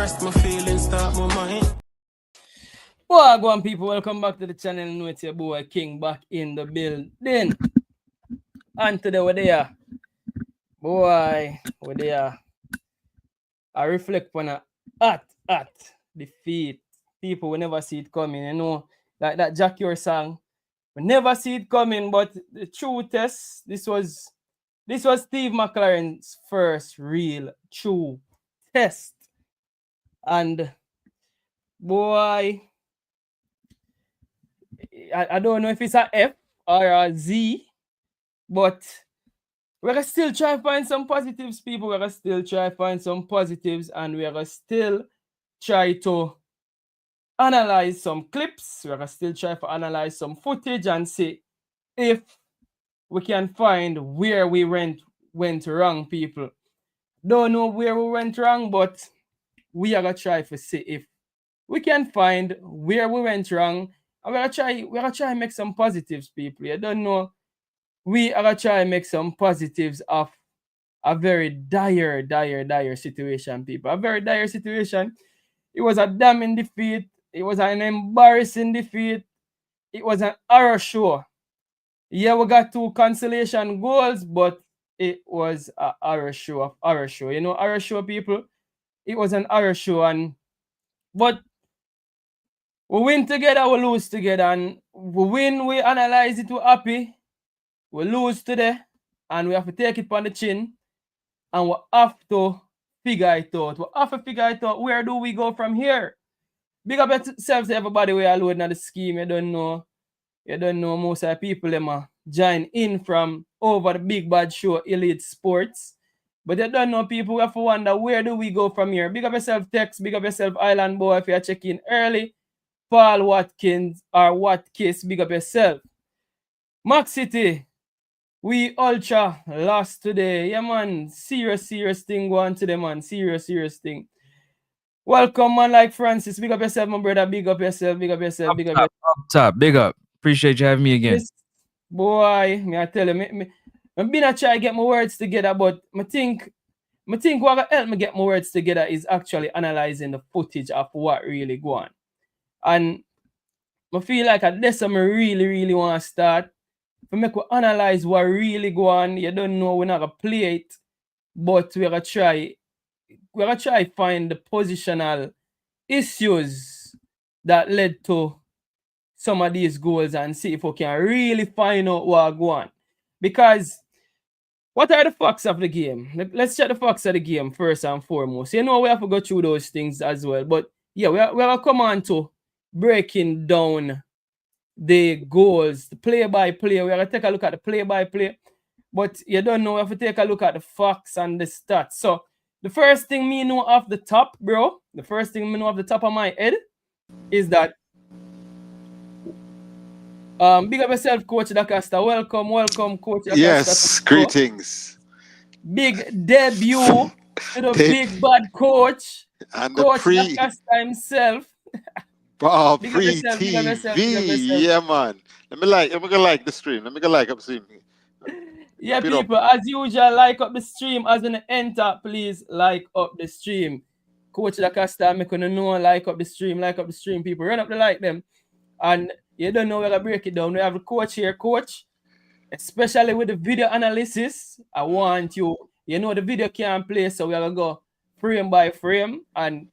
express my feelings, start my mind. Wagwan people, welcome back to the channel. Know it's your boy King back in the building. And today we're there. Boy, we're there. I reflect on a at defeat. People will never see it coming, you know. Like that Jack Your song. We never see it coming, but the true test, this was Steve McLaren's first real true test. And boy, I don't know if it's a F or a Z, but we're gonna still try to find some positives, people. We're gonna still try to find some positives, and we're gonna still try to analyze some clips. We're gonna still try to analyze some footage and see if we can find where we went wrong, people. Don't know where we went wrong, but we are gonna try to see if we can find where we went wrong. And we're gonna try and make some positives, people. You don't know. We are gonna try and make some positives of a very dire situation, people. A very dire situation. It was a damning defeat. It was an embarrassing defeat. It was an horror show. Yeah, we got 2 consolation goals, but it was a horror show. You know, horror show, people. It was an horror show, but we win together, we lose together, and we win, we analyze it, we're happy. We lose today, and we have to take it on the chin, and we have to figure it out. We have to figure it out. Where do we go from here? Big up yourselves, everybody. We are loading on the scheme. You don't know most of the people them join in from over the big bad show, Elite Sports. But you don't know, people. We have to wonder, where do we go from here? Big up yourself, Tex. Big up yourself, Island Boy. If you're checking early, Paul Watkins or Watkins, big up yourself. Max City, we ultra lost today. Yeah, man. Serious thing going today, man. Serious thing. Welcome, man, like Francis. Big up yourself, my brother. Big up yourself. Big up yourself. Big up yourself. Up top. Big up. Appreciate you having me again. Yes, boy, me I tell you, I'm been try to get my words together, but I think what will help me get my words together is actually analyzing the footage of what really go on. And I feel like at this I really want to start. To make we analyze what really go on. You don't know, we're not gonna play it, but we're gonna try find the positional issues that led to some of these goals and see if we can really find out what go on. Because what are the facts of the game? Let's check the facts of the game first and foremost. You know, we have to go through those things as well. But yeah, we're gonna come on to breaking down the goals, the play-by-play. We're going to take a look at the play-by-play. But you don't know, we have to take a look at the facts and the stats. So, the first thing me know off the top, bro, the first thing me know off the top of my head is that big up yourself, Coach DaCosta. Welcome, Coach DaCosta. Yes, greetings. Big debut to the big bad coach. And Coach the DaCosta himself. Pre-TV, yeah, man. Let me go like the stream. Let me go like up the stream. Yeah, people, as usual, like up the stream. As when you enter, please like up the stream. Coach DaCosta, make you know, like up the stream, people. Run up the like them. And you don't know, we're going to break it down. We have a coach here, coach. Especially with the video analysis. I want you know, the video can't play, so we're going to go frame by frame. And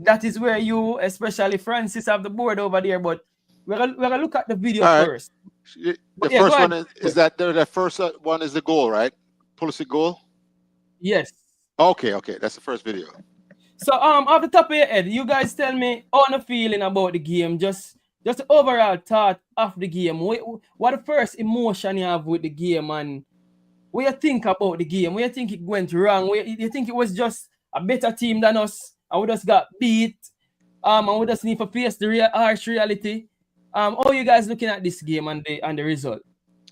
that is where you, especially Francis, have the board over there. But we're gonna look at the video first. The first one is that the first one is the goal, right? Policy goal. Yes. Okay. That's the first video. So off the top of your head, you guys tell me on a feeling about the game. Just the overall thought of the game. What the first emotion you have with the game, and what you think about the game? What you think it went wrong? You think it was just a better team than us? And we just got beat. And we just need to face the harsh reality. How you guys looking at this game and the result?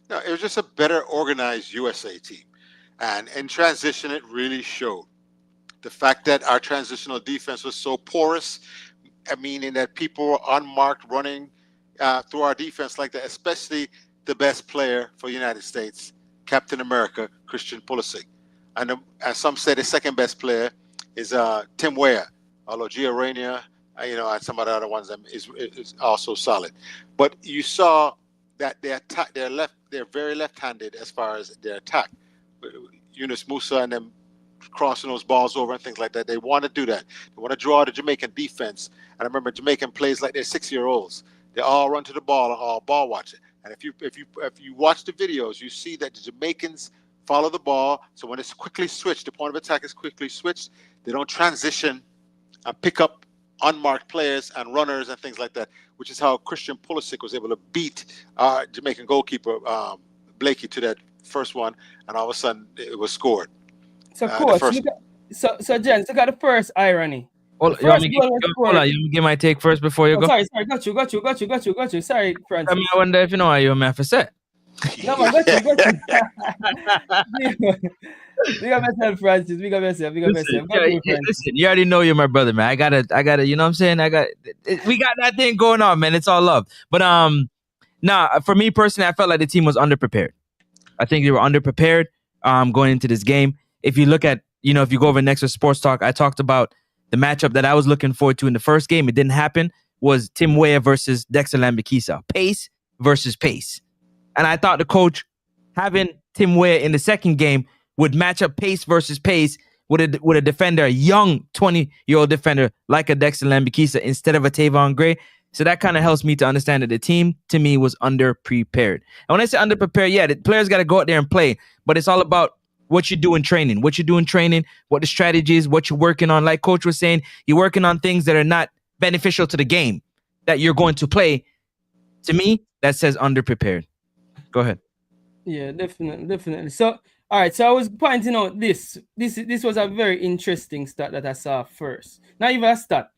No, it was just a better organized USA team. And in transition, it really showed. The fact that our transitional defense was so porous, meaning that people were unmarked running through our defense like that, especially the best player for the United States, Captain America, Christian Pulisic. And some say the second best player is Tim Weah although Giorania, and some of the other ones is also solid. But you saw that they attack. They're very left-handed as far as their attack. Yunus Musa and them crossing those balls over and things like that. They want to do that. They want to draw the Jamaican defense. And I remember Jamaican plays like they're 6-year-olds. They all run to the ball and all ball watch it. And if you watch the videos, you see that the Jamaicans follow the ball. So when it's quickly switched, the point of attack is quickly switched. They don't transition and pick up unmarked players and runners and things like that, which is how Christian Pulisic was able to beat our Jamaican goalkeeper Blakey to that first one, and all of a sudden it was scored. So, coach, gents, look at the first irony. Hold on, you give my take first before you go. Sorry, got you. Sorry, Francis. I wonder if you know what you have to say. No, man, got you. Big up yourself, Francis. Big up yourself. Listen, you already know you're my brother, man. I gotta, you know what I'm saying? We got that thing going on, man. It's all love. But for me personally, I felt like the team was underprepared. I think they were underprepared going into this game. If you look at, if you go over next to Sports Talk, I talked about the matchup that I was looking forward to in the first game. It didn't happen. Was Tim Weah versus Dexter Lambikisa. Pace versus pace. And I thought the coach having Tim Weah in the second game would match up pace versus pace with a defender, a young 20-year-old defender like a Dexter Lambikisa instead of a Tavon Gray. So that kind of helps me to understand that the team, to me, was underprepared. And when I say underprepared, yeah, the players got to go out there and play, but it's all about what you do in training, what the strategy is, what you're working on. Like Coach was saying, you're working on things that are not beneficial to the game that you're going to play. To me, that says underprepared. Go ahead. Yeah, definitely. So, all right. So I was pointing out this was a very interesting stat that I saw first. Now you've a stat.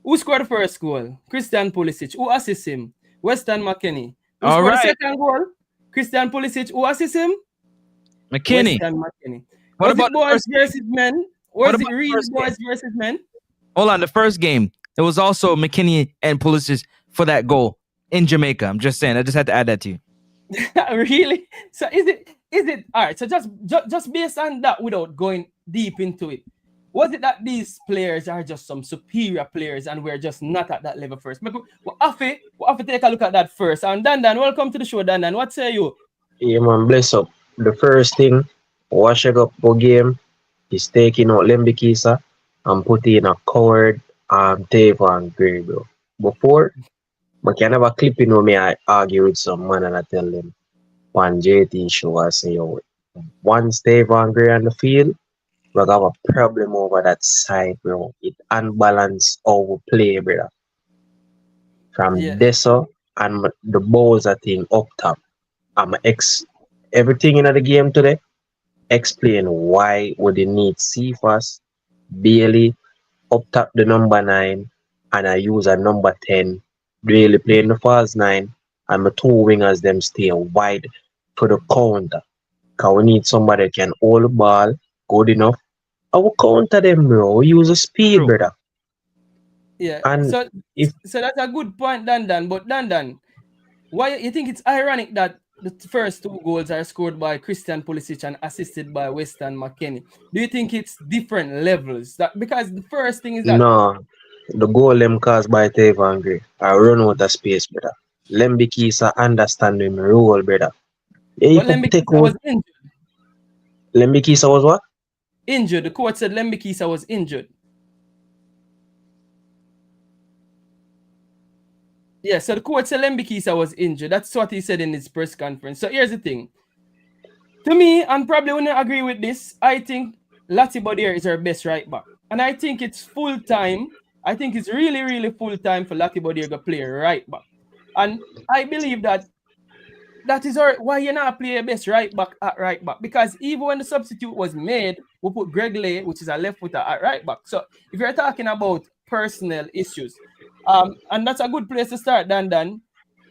Who scored the first goal? Christian Pulisic. Who assists him? Weston McKennie. Who scored the second goal? Christian Pulisic. Who assists him? McKennie. Weston McKennie. What Was about it boys versus men? Was it real boys versus men? Hold on. The first game, it was also McKennie and Pulisic for that goal in Jamaica. I'm just saying. I just had to add that to you. Really? So is it all right? So just based on that, without going deep into it, was it that these players are just some superior players and we're just not at that level first? We'll have to take a look at that first. And Dan, welcome to the show, Dan. What say you? Yeah, man, bless up. The first thing, washing up for game is taking out Lembikisa and putting in a coward Tavon Gray, bro. Before, I can never clip me I argue with some man and I tell them one JT show I say, yo, once Tavon Gray on the field, we have a problem over that side, bro. It unbalanced our play, brother. From Deso and the balls are thing up top. Everything in the game today, explain why would they need Cephas, Bailey, up top the number 9, and I use a number 10, really playing the false 9, and my two wingers them stay wide for the counter. Because we need somebody that can hold the ball good enough. I will counter them, bro. We use a speed, brother. Yeah. And so that's a good point, Dan. But Dan, why you think it's ironic that the first two goals are scored by Christian Pulisic and assisted by Weston McKennie? Do you think it's different levels? Because the first thing is that no, the goal them caused by Tavon Gray. I run out of space, brother. Lembikisa understand him role, brother. Yeah, but Lembikisa was injured. Lembikisa was what? Injured. The coach said Lembikisa was injured. Yeah, so the coach said Lembikisa was injured. That's what he said in his press conference. So here's the thing. To me, and probably wouldn't agree with this, I think Lati Bodier is our best right back. And I think it's full time. I think it's really, really full time for Lati Bodier to play right back. And I believe that is why you're not play your best right back at right back. Because even when the substitute was made, we put Greg Lay, which is a left footer, at right back. So if you're talking about personnel issues, and that's a good place to start, Dan.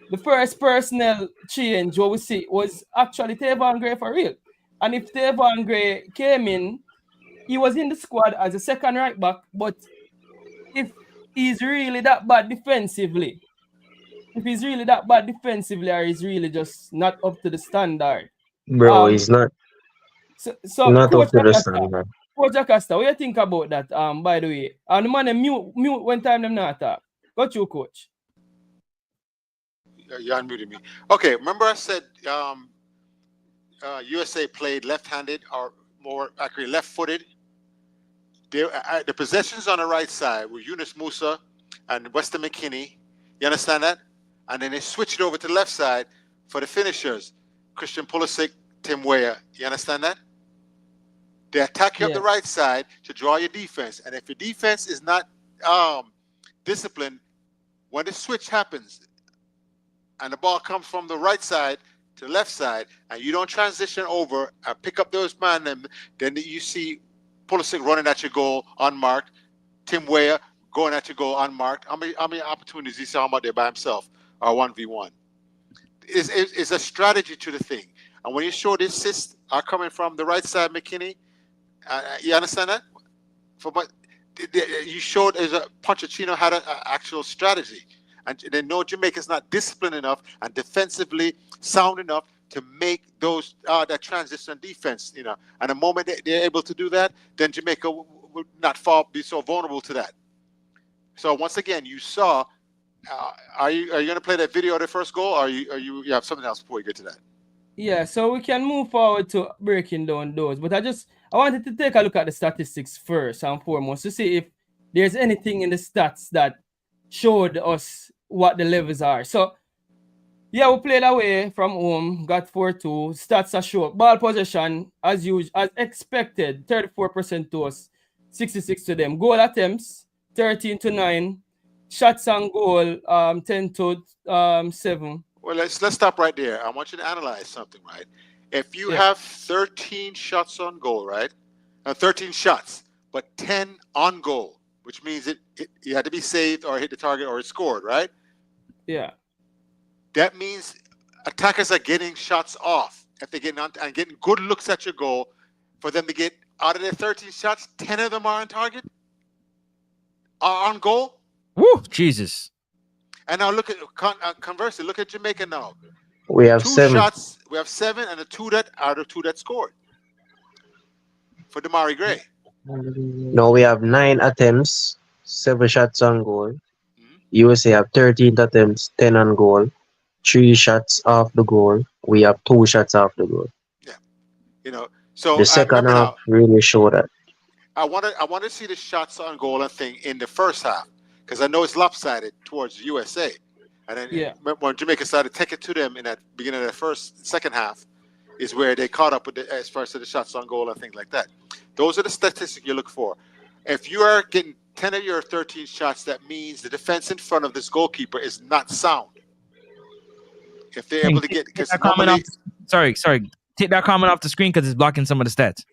The first personnel change what we see was actually Tavon Gray for real. And if Tavon Gray came in, he was in the squad as a second right back, but if he's really that bad defensively, or he's really just not up to the standard. Bro, he's not. So not coach up to the standard. Coach Acosta, what do you think about that? By the way, and the man mute when time them not talk. Got you, coach. You unmuted me. Okay, remember I said USA played left-handed or more accurately left-footed. The possessions on the right side were Yunus Musa and Weston McKinney. You understand that? And then they switched it over to the left side for the finishers, Christian Pulisic, Tim Weah. You understand that? They attack you up the right side to draw your defense. And if your defense is not disciplined, when the switch happens and the ball comes from the right side to the left side and you don't transition over and pick up those men, then you see Pulisic running at your goal unmarked, Tim Weah going at your goal unmarked. How many opportunities you saw him out there by himself or 1v1? It's a strategy to the thing. And when you show the assists are coming from the right side, McKinney, you understand that? You showed as a Pochettino had an actual strategy. And they know Jamaica's not disciplined enough and defensively sound enough to make those that transition defense, you know. And the moment they're able to do that, then Jamaica would not be so vulnerable to that. So once again, you saw. Are you going to play that video of the first goal, or you have something else before you get to that? Yeah, so we can move forward to breaking down those. But I wanted to take a look at the statistics first and foremost to see if there's anything in the stats that showed us what the levels are. So, yeah, we played away from home, got 4-2. Stats are short. Ball possession, as usual, as expected, 34% to us, 66 to them. Goal attempts, 13-9. Shots on goal, 10-7. Well, let's stop right there. I want you to analyze something, right? If you have 13 shots on goal, right? 13 shots, but 10 on goal, which means it had to be saved or hit the target or it scored, right? Yeah. That means attackers are getting shots off. If they're getting on and getting good looks at your goal, for them to get out of their 13 shots, 10 of them are on target, are on goal. Woo, Jesus. And now look at conversely, look at Jamaica now. We have 7 shots. We have 7, and the two that scored for Damari Gray. No, we have 9 attempts, 7 shots on goal. USA have 13 attempts, 10 on goal, 3 shots off the goal. We have 2 shots off the goal. Yeah, you know. So the second half really showed that. I want to see the shots on goal and thing in the first half, because I know it's lopsided towards USA. And then when Jamaica started to take it to them in that beginning of the second half, is where they caught up with as far as the shots on goal and things like that. Those are the statistics you look for. If you are getting 10 of your 13 shots, that means the defense in front of this goalkeeper is not sound. If they're able to get, because sorry, take that comment off the screen because it's blocking some of the stats.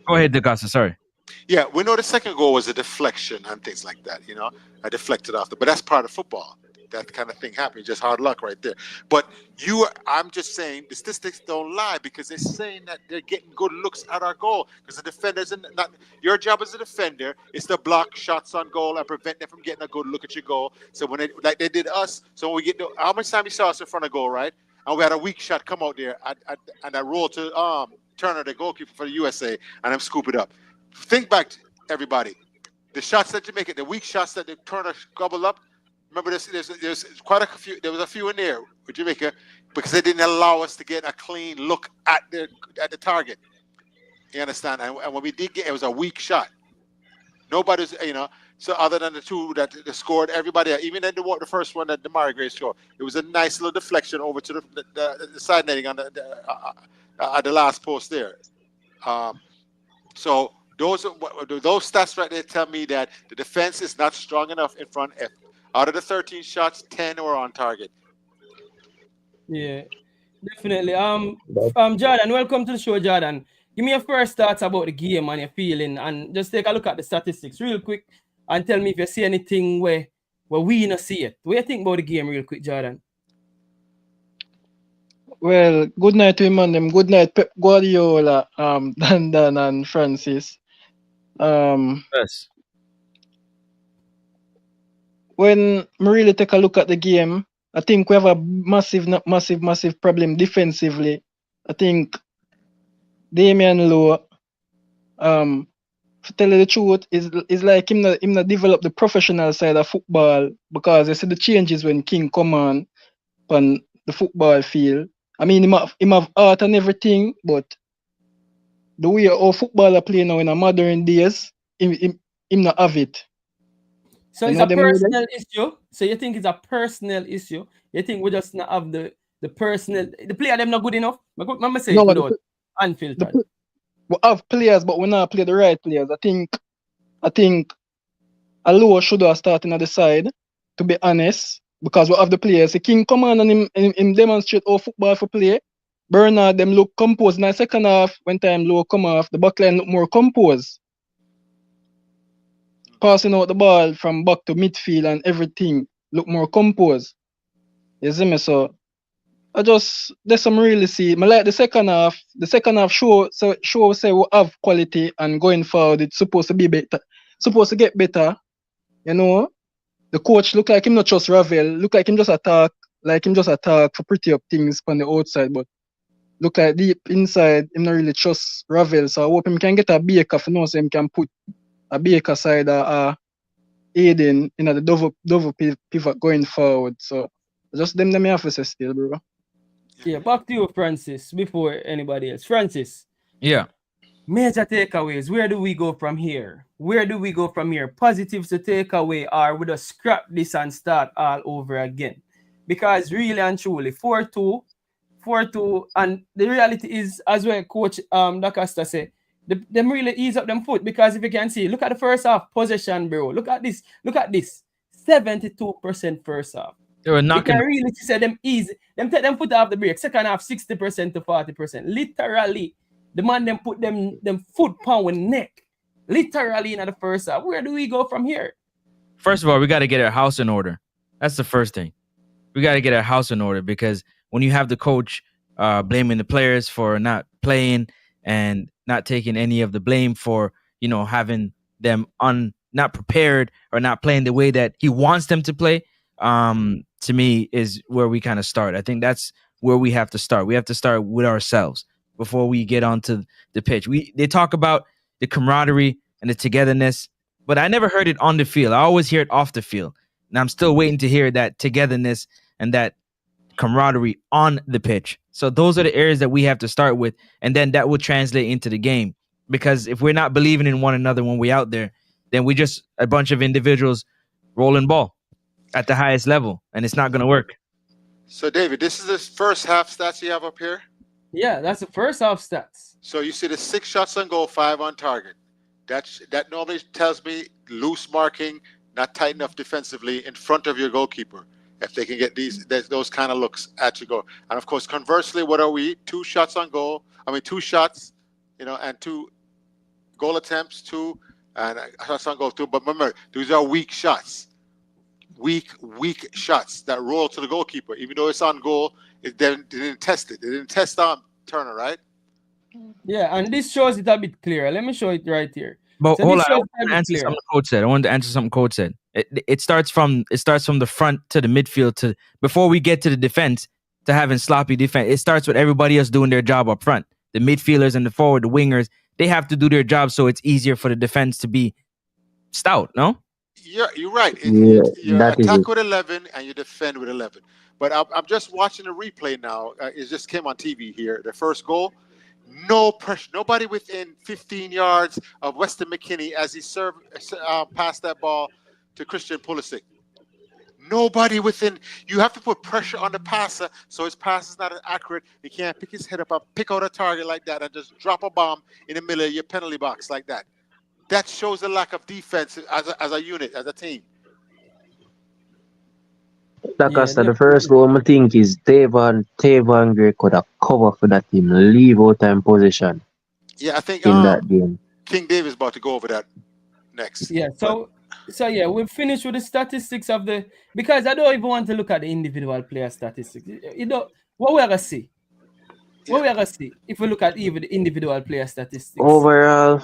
Go ahead, DeGossa, sorry. Yeah, we know the second goal was a deflection and things like that, you know. I deflected off but that's part of football. That kind of thing happens, just hard luck right there. But I'm just saying the statistics don't lie, because they're saying that they're getting good looks at our goal, because the defenders not your job as a defender is to block shots on goal and prevent them from getting a good look at your goal. So when they did us, so when we get how much time you saw us in front of goal, right? And we had a weak shot come out there and I rolled to Turner, the goalkeeper for the USA, and I'm scoop it up. Think back, everybody. The shots that Jamaica, the weak shots that the Turner gobbled up. Remember, there's quite a few. There was a few in there with Jamaica because they didn't allow us to get a clean look at the target. You understand? And when we did get, it was a weak shot. Nobody's, you know. So other than the two that scored, everybody, even in the first one that Damari Gray scored, it was a nice little deflection over to the side netting on at the last post there. So those stats right there tell me that the defense is not strong enough in front. Out of the 13 shots, 10 were on target. Yeah, definitely. Jordan, welcome to the show, Jordan. Give me your first thoughts about the game and your feeling, and just take a look at the statistics real quick and tell me if you see anything where we not see it. What do you think about the game real quick, Jordan? Well, good night to him and them. Good night, Pep Guardiola, Dan and Francis. Yes. When we really take a look at the game, I think we have a massive problem defensively. I think Damian Lowe To tell you the truth, is like him not develop the professional side of football, because you see the changes when King come on the football field. I mean, him have art and everything, but the way how football are playing now in a modern days, him not have it. So You it's know a them way there? personal issue. So you think it's a personal issue? You think we just not have the personal, the player them not good enough? Mama say it No, without the, unfiltered. we have players, but we not play the right players. I think Aloha should have started on the side, to be honest, because we have the players. The King come on and him demonstrate how football for play. Bernard them look composed in the second half. When time low come off, the backline look more composed. Passing out the ball from back to midfield and everything look more composed. You see me? So there's some really see. I like the second half. The second half show say we have quality, and going forward it's supposed to be better. Supposed to get better. You know? The coach look like him not just Ravel, look like him just attack for pretty up things on the outside, but look like deep inside him not really trust Ravel. So I hope him can get a Baker for now, so him can put a Baker side Aiden in the double pivot going forward. So just them have to say still, bro. Yeah, back to you, Francis, before anybody else. Francis. Yeah. Major takeaways. Where do we go from here? Where do we go from here? Positives to take away are we just scrap this and start all over again. Because really and truly, 4-2, and the reality is, as well, Coach DaCosta say, them really ease up them foot, because if you can see, look at the first half possession, bro. Look at this. 72% first half. They were knocking. You can really see them easy. Them take them foot off the break. Second half, 60% to 40%. Literally, the man them put them foot pound with neck. Literally in the first half. Where do we go from here? First of all, we got to get our house in order. That's the first thing. We got to get our house in order, because when you have the coach blaming the players for not playing and not taking any of the blame for, having them not prepared or not playing the way that he wants them to play, to me is where we kind of start. I think that's where we have to start. We have to start with ourselves before we get onto the pitch. They talk about the camaraderie and the togetherness, but I never heard it on the field. I always hear it off the field. And I'm still waiting to hear that togetherness and that camaraderie on the pitch. So those are the areas that we have to start with, and then that will translate into the game. Because if we're not believing in one another when we're out there, then we just a bunch of individuals rolling ball at the highest level, and it's not going to work. So, David, this is the first half stats you have up here? Yeah, that's the first half stats. So you see the 6 shots on goal, 5 on target. That normally tells me loose marking, not tight enough defensively in front of your goalkeeper. If they can get those kind of looks at your goal. And, of course, conversely, what are we? 2 shots on goal. 2 shots, and 2 goal attempts, 2, and shots on goal, 2. But remember, these are weak shots. Weak shots that roll to the goalkeeper. Even though it's on goal, they didn't test it. They didn't test on Turner, right? Yeah, and this shows it a bit clearer. Let me show it right here. But So hold this on, I shows want it a to bit answer clearer. something Coach said. I wanted to answer something Coach said. It starts from the front to the midfield, to before we get to the defense, to having sloppy defense. It starts with everybody else doing their job up front. The midfielders and the forward, the wingers, they have to do their job, so it's easier for the defense to be stout. No. Yeah, you're right. Yeah, You that is attack it. with 11 and you defend with 11. But I'm just watching the replay now. It just came on TV here. The first goal, no pressure. Nobody within 15 yards of Weston McKinney as he passed that ball to Christian Pulisic. Nobody within. You have to put pressure on the passer so his pass is not as accurate. He can't pick his head up and pick out a target like that and just drop a bomb in the middle of your penalty box like that. That shows a lack of defense as a unit, as a team. DaCosta, the first goal I think is Tavon Gray could have covered for that team, leave out time position Yeah, I think in that game. King Davis about to go over that next. Yeah, so yeah, we've finished with the statistics of because I don't even want to look at the individual player statistics. What we're gonna see? What we're gonna see if we look at even the individual player statistics? Overall,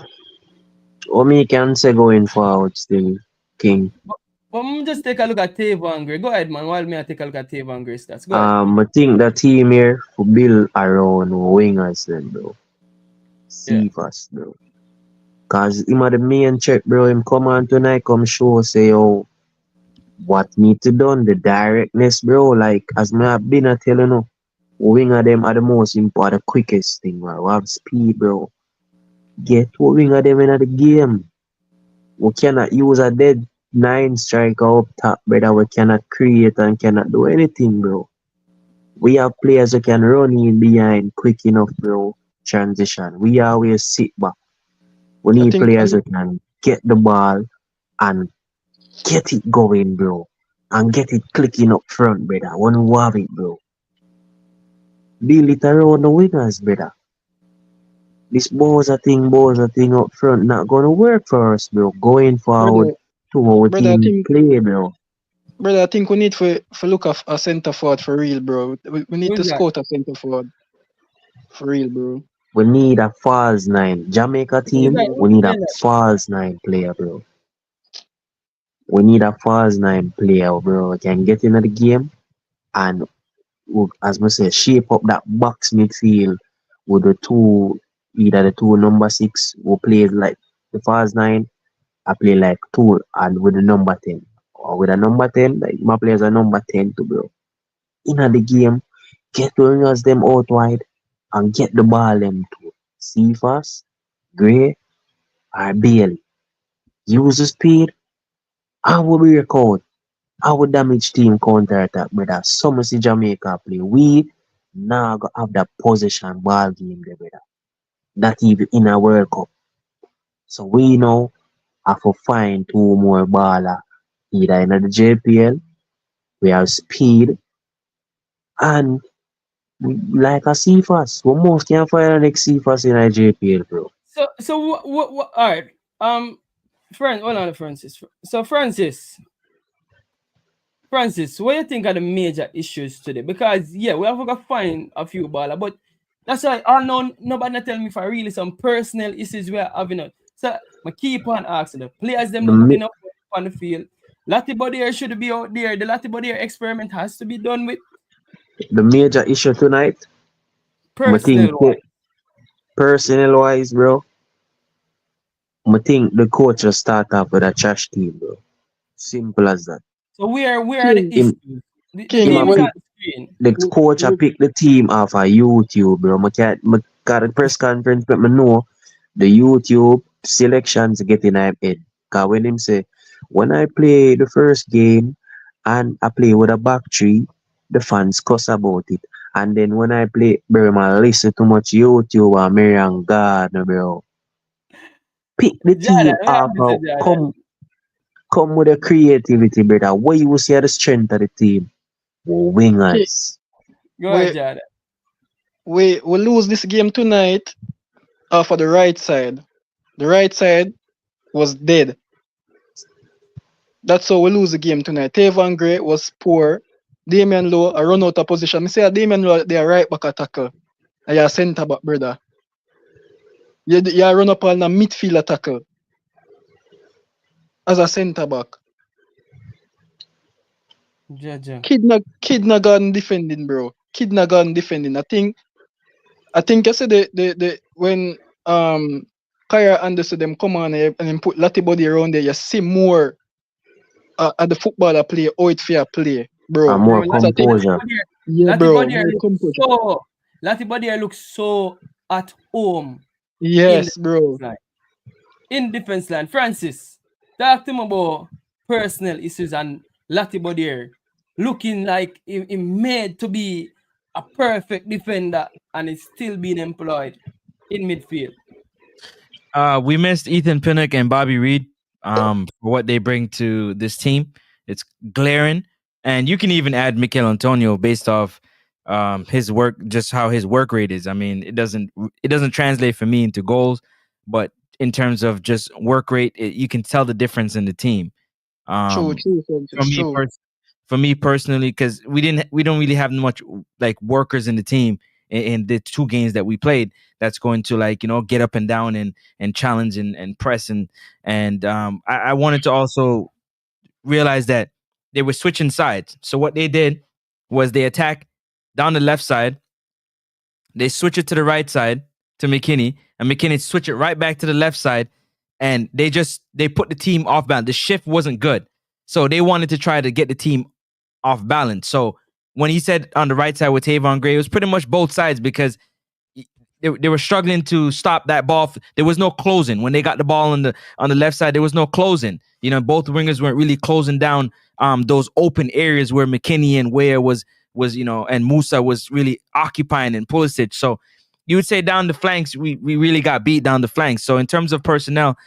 what me can say going forward still, King. But just take a look at Tavon Gray. Go ahead, man. While me I take a look at Tavon Gray stats. Go ahead. I think the team here for build around wingers then, bro. Cephas, bro. Cause him are the main check, bro. Him come on tonight, come show, say, yo, what need to done, the directness, bro. Like, as me have been a telling you, winger them are the most important, quickest thing, bro. We have speed, bro. Get what winger them in the game. We cannot use a dead 9 striker up top, brother. We cannot create and cannot do anything, bro. We have players who can run in behind quick enough, bro. Transition. We always sit back. We I need think players who can get the ball and get it going, bro. And get it clicking up front, brother. When we have it, bro. Build it around the wingers, brother. This Boza thing up front not gonna work for us, bro. Going forward to our brother, team play, bro. I think we need to look at a centre forward for real, bro. We need to Who's that? scout a centre forward for real, bro. We need a false 9. Jamaica team, that? we need a false 9 player, bro. We need a false 9 player, bro. We can get into the game and, as I say, shape up that box midfield with the two, either the two number 6 who plays like the false 9. I play like 2 and with the number 10. Or with a number 10, like my players are number 10 too, bro. In the game, get the wingers them out wide and get the ball them to Cephas, Gray, or Bailey. Use the speed. I will break out. I will damage team counter attack, brother. Some see Jamaica play. We now go have that possession ball game there, brother. That even in a World Cup. So we now have to find 2 more baller. Either in the JPL, we have speed, and like a Cephas. We most can find an next Cephas in a JPL, bro. So what all right. Hold on, Francis. So Francis, what do you think are the major issues today? Because yeah, we have to find a few baller, but that's why I know nobody tell me for really some personal issues we are having it. So I keep on asking the players them not putting up on the field. Lottie Bodier should be out there. The Lottie Bodier experiment has to be done with The major issue tonight, I think, personal wise, bro, I think the coach will start off with a trash team, bro. Simple as that. So where are the King, issues? The King, team well, is on the screen. The coach I pick the team off of YouTube, bro. I got a press conference, but I know the YouTube selections get in my head. Cause when him say, when I play the first game and I play with a back three, the fans cuss about it. And then when I play, bro, I listen too much YouTube and Marian Gardner, bro. Pick the team off of, come with the creativity, brother. What you will see the strength of the team? Wingers. Go ahead, Jada. We lose this game tonight for the right side. The right side was dead. That's how we lose the game tonight. Tavan Gray was poor. Damian Lowe, I run out of position. I say Damian Lowe, they are right back attacker. And you're centre back, brother. You run up on a midfield tackle as a centre back. Kidna gone defending, bro. Kidna gone defending. I think I said the when Kyra Anderson them come on and then put Lottie Body around there, you see more at the footballer play, how it fair play, bro. More composure. Yeah, bro. Lottie Body looks so at home. Yes, bro. In defense line. Francis, talk to me about personal issues and Lottie Body looking like he made to be a perfect defender and is still being employed in midfield. We missed Ethan Pinnock and Bobby Reed for what they bring to this team. It's glaring. And you can even add Mikel Antonio based off his work, just how his work rate is. I mean, it doesn't translate for me into goals, but in terms of just work rate, you can tell the difference in the team. True. For me personally, because we don't really have much like workers in the team in the 2 games that we played. That's going to get up and down and challenge and press and I wanted to also realize that they were switching sides. So what they did was they attack down the left side, they switch it to the right side to McKinney, and McKinney switch it right back to the left side, and they put the team off balance. The shift wasn't good, so they wanted to try to get the team off balance. So when he said on the right side with Tavon Gray, it was pretty much both sides because they were struggling to stop that ball. There was no closing when they got the ball on the left side. There was no closing. You know, both wingers weren't really closing down those open areas where McKinney and Ware was and Musa was really occupying and Pulisic. So you would say down the flanks, we really got beat down the flanks. So in terms of personnel,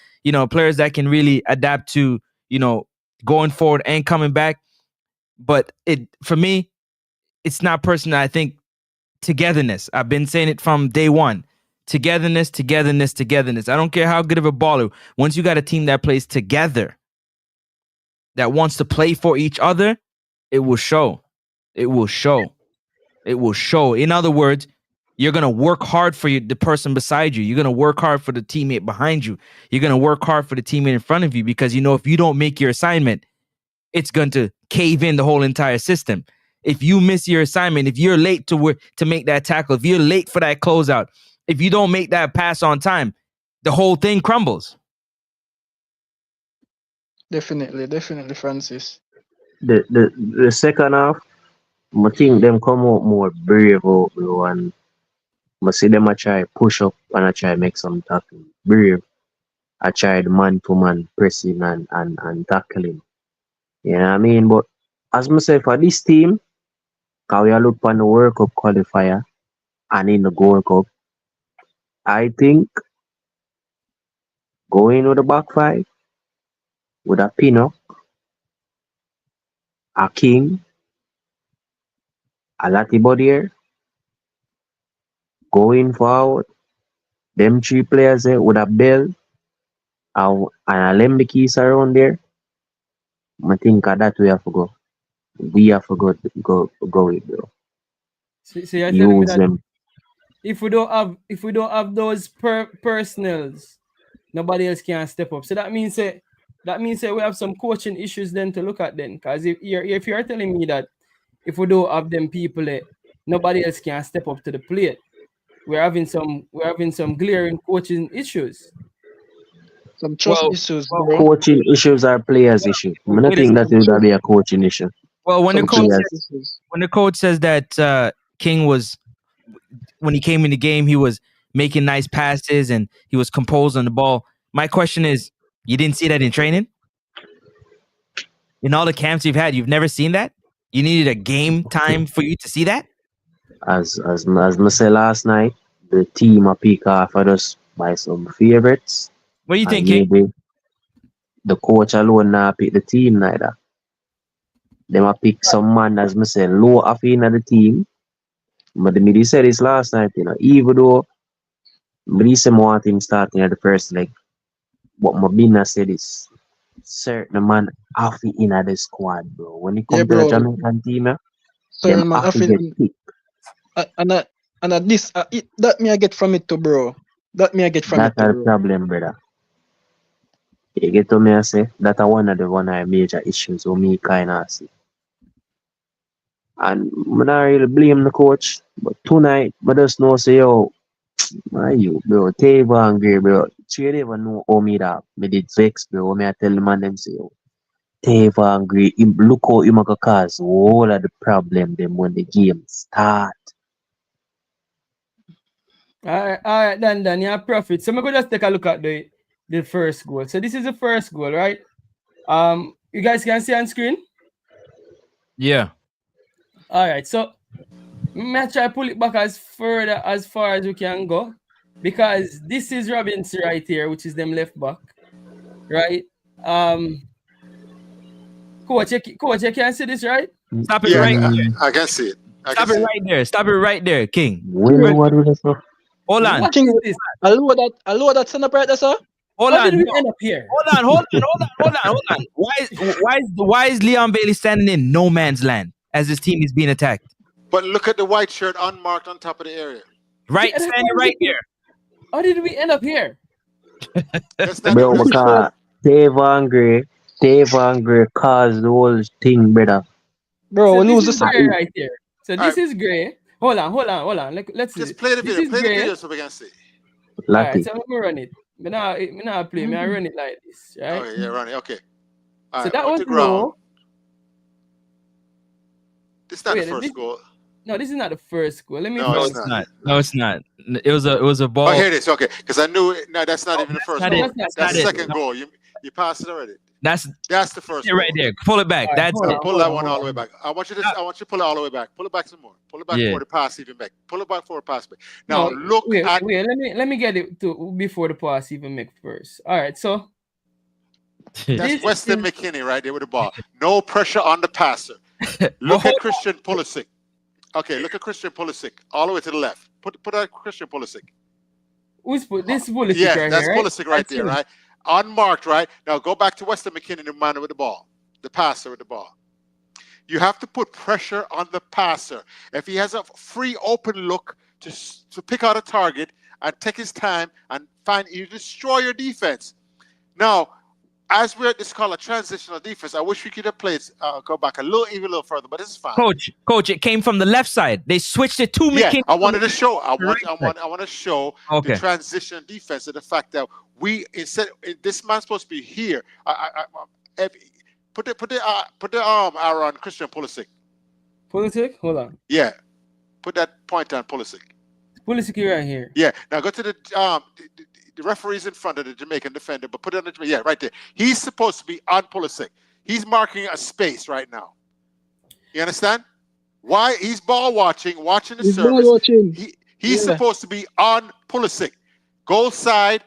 players that can really adapt to going forward and coming back. But for me, it's not personal. I think togetherness. I've been saying it from day one. Togetherness, togetherness, togetherness. I don't care how good of a baller. Once you got a team that plays together, that wants to play for each other, it will show. It will show. It will show. In other words, you're going to work hard for the person beside you. You're going to work hard for the teammate behind you. You're going to work hard for the teammate in front of you because, if you don't make your assignment, it's going to cave in the whole entire system. If you miss your assignment, if you're late to make that tackle, if you're late for that closeout, if you don't make that pass on time, the whole thing crumbles. Definitely, Francis. The second half, I think them come out more brave out, bro, and I see them I try push up and I try make some tackle. Brave. I tried man-to-man pressing and tackling. You know what I mean? But as myself for this team, because we are look on the World Cup qualifier and in the Gold Cup, I think going with the back five with a Pinnock, a King, a Latibodier, going forward, them three players there with a Bell and a Lembikis around there, I think that we have to go. We have to go with, bro. So you're telling me Use that them. if we don't have those personals, nobody else can step up. So that means we have some coaching issues then to look at then. Because if you're telling me that if we don't have them people, nobody else can step up to the plate. We're having some glaring coaching issues. Some trust issues, bro. Coaching issues are players' issues. I don't think that would be a coaching issue. Well, when Some the coach says that King was, when he came in the game, he was making nice passes and he was composed on the ball. My question is, you didn't see that in training? In all the camps you've had, you've never seen that? You needed a game time for you to see that? As I said last night, the team are pick off at us by some favorites. What do you think, And King? maybe the coach alone not pick the team neither. They might pick some man, as I said, low off in the team. But me said this last night, even though me say want him starting at the first leg, but Mabina said is certain man off in the squad, bro. When it comes to the Jamaican team, them have to get picked. And this that me I get from it too, bro. That me I get from it too, That's bro. the problem, brother. You get to me, I say that's one of the major issues for me kind of see. And I don't really blame the coach, but tonight, I just know say, yo, you, bro, Tavon Gray, bro. You never know how me that. Me did vex, bro. Me I tell the man them say, yo, Tavon Gray, look how he might cause all of the problem them when the game start. All right, Dan, you're a prophet. So I'm going to just take a look at the first goal. So this is the first goal, right? You guys can see on screen? Yeah. All right, so I'm try to pull it back as far as we can go, because this is Robinson right here, which is them left back, right? Coach, you can see this, right? Stop it right there. I can see it. Stop it right there. Stop it right there, King. What do they say? Hold on. What is this? Allow that send up right there, sir. Hold How on. did we end up here? Hold on. Why is Leon Bailey standing in no man's land as his team is being attacked? But look at the white shirt unmarked on top of the area. Right, standing right there. How did we end up here? Bro, because Tavon Gray caused the whole thing, brother. Bro, So we lose this the is Gray right here. So this Alright. is Gray. Hold on. Let's see. Just play the This video. is Play the Gray. video so we can see. Alright, Lucky. so let me run it. Me not play. Me I run it like this, right? Okay, yeah, Ronnie. Okay. All So right, that on was the ground. low. This is not Wait, the first goal. No, this is not the first goal. Let me No, No, first. it's not. No, it's not. It was a ball. Oh, here it is. Okay, because I knew it. No, that's not even the first not goal. it. That's not the it. second No. goal. You passed it already. That's That's the first it goal. right there. Pull it back. Alright, That's hold it. on. Pull that one all the way back. I want you to pull it all the way back. Pull it back some more. Pull it back Yeah. for the pass even back. Pull it back for the pass back. Now No, look wait, at wait. Let me get it to before the pass even make first. All right, so that's this Weston is- McKinney right there with the ball. No pressure on the passer. Look at Christian Pulisic. Okay, look at Christian Pulisic all the way to the left. Put out Christian Pulisic. who's this Pulisic Yeah, right that's here, right? Pulisic right That's there, him. right? Unmarked, right? Now go back to Weston McKinney, the man with the ball, the passer with the ball. You have to put pressure on the passer. If he has a free open look to pick out a target and take his time and you destroy your defense. Now, as we're this called a transitional defense, I wish we could have played go back even a little further, but this is fine. Coach, it came from the left side. They switched it to Yeah, McKinney. I wanted to show. I want to show Okay. the transition defense and the fact that this man's supposed to be here. Put the arm arrow on Christian Pulisic. Pulisic, hold on. Yeah, put that point on Pulisic. Pulisic right here. Yeah, now go to the referee's in front of the Jamaican defender, but put it on the yeah right there. He's supposed to be on Pulisic. He's marking a space right now. You understand? Why he's watching the He's service. ball watching. He's Yeah. supposed to be on Pulisic. Goal side.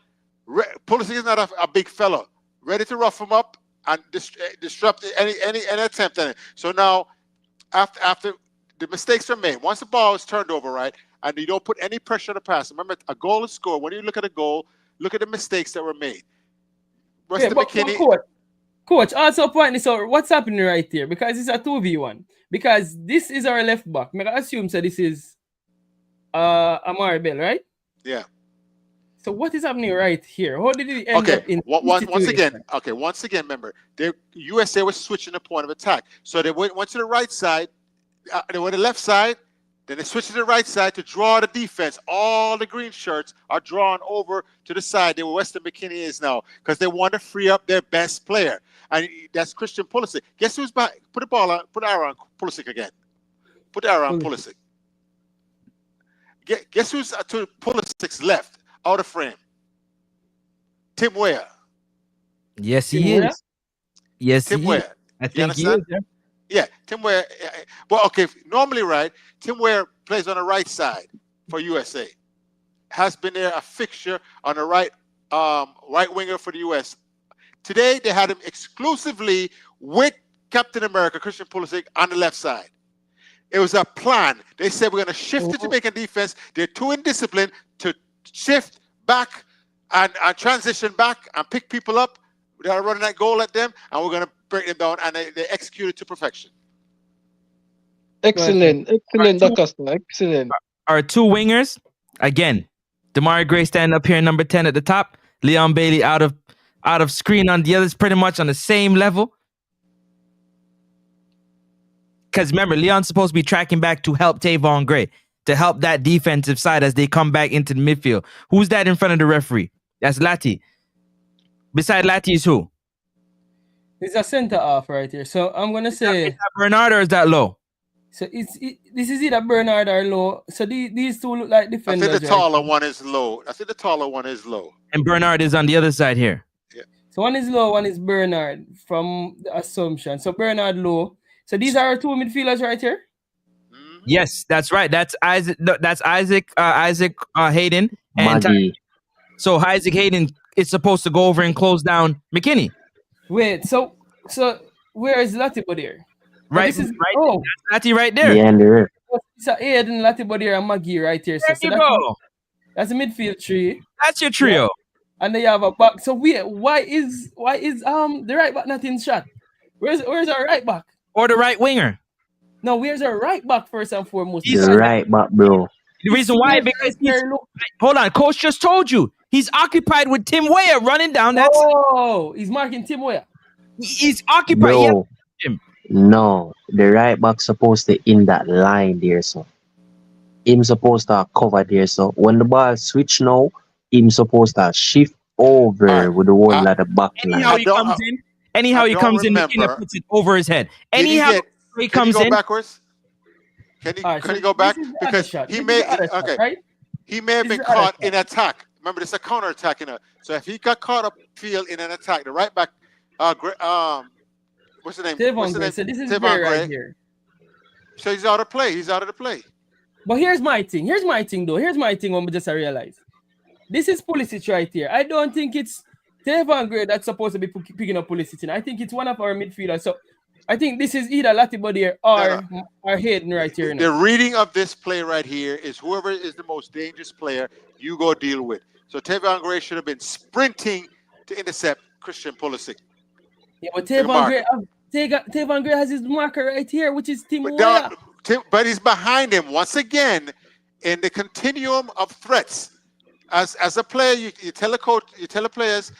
Pulisic is not a big fellow. Ready to rough him up and disrupt any attempt at it. So now, after the mistakes are made, once the ball is turned over, right, and you don't put any pressure on the pass. Remember, a goal is scored. When you look at a goal, look at the mistakes that were made. Yeah, but coach, also point this out. What's happening right here? Because it's a 2v1. Because this is our left back. I assume so this is Amari Bell, right? Yeah. So what is happening right here? How did he end up in once again, remember, USA was switching the point of attack. So they went to the right side, they went to the left side, then they switched to the right side to draw the defense. All the green shirts are drawn over to the side where Weston McKinney is now because they want to free up their best player. And that's Christian Pulisic. Guess who's back? Put the arrow on Pulisic again. Put the arrow on Pulisic. Guess who's to Pulisic's left, out of frame? Tim Weah. Yes, he is. Yes, Tim he is. Weah. I think he is. understand? Yeah, Tim Weah. Well, okay, normally, right, Tim Weah plays on the right side for USA. Has been there a fixture on the right winger for the US. Today, they had him exclusively with Captain America, Christian Pulisic, on the left side. It was a plan. They said, we're going to shift the Jamaican defense. They're too indisciplined to shift back and transition back and pick people up. They're running that goal at them, and we're going to break them down, and they execute it to perfection. Excellent, DaCosta. Excellent. Our two wingers, again, Damari Gray standing up here, number 10 at the top. Leon Bailey out of screen on the others, pretty much on the same level. Because remember, Leon's supposed to be tracking back to help Tavon Gray, to help that defensive side as they come back into the midfield. Who's that in front of the referee? That's Lati. Beside Lati is who? It's a center half right here. So I'm gonna say Is that Bernard or is that Low? so this is either Bernard or Low. So these two look like I defenders. think the taller one is low. And Bernard is on the other side here. So one is Low, one is Bernard from the assumption. So Bernard Low. So these are our two midfielders right here. Yes, that's right. That's Isaac. That's Isaac Hayden and Maggie. so Isaac Hayden is supposed to go over and close down McKinney. Wait, so where is Latibo there? Right, This is, right. That's Lati right there. Yeah, and the ref. it's a Aiden, Latibo there, and Maggie right here. There you go. That's a midfield tree. That's your trio. And they have a back. So why is the right back not in shot? Where's our right back? Or the right winger. No, where's our right back first and foremost? The right back, bro. The reason why, because hold on, coach just told you he's occupied with Tim Weah running down that. He's marking Tim Weah. He's occupied. Bro, Yeah. no. The right back supposed to in that line there, so. Him supposed to cover there, so. When the ball switch now, him supposed to shift over Alright, with the whole I- lot of backline. Anyhow I he don't- comes in. Anyhow I he don't comes in, McKenna remember. puts it over his head. Did he Anyhow get? he Can you comes go in. backwards? Can Alright, he so go back? this is the other Because shot. he This is may the other shot, okay. right? He may have This been is the other caught shot. in attack. Remember, this is a counter attack so if he got caught up field in an attack, the right back, what's the name? Tavon Gray. So this is Tavon Gray Gray. right here. So he's out of play. He's out of the play. But here's my thing. Here's my thing though. Here's my thing when we just realize. This is Pulisic right here. I don't think it's Tavon Gray that's supposed to be picking up Pulisic. I think it's one of our midfielders. So I think this is either Latibody or Hayden right here. The reading of this play right here is whoever is the most dangerous player, you go deal with. So Tavon Gray should have been sprinting to intercept Christian Pulisic. Yeah, but Tavon Gray has his marker right here, which is Tim Weah. But he's behind him once again in the continuum of threats. As a player, you tell the coach, you tell the players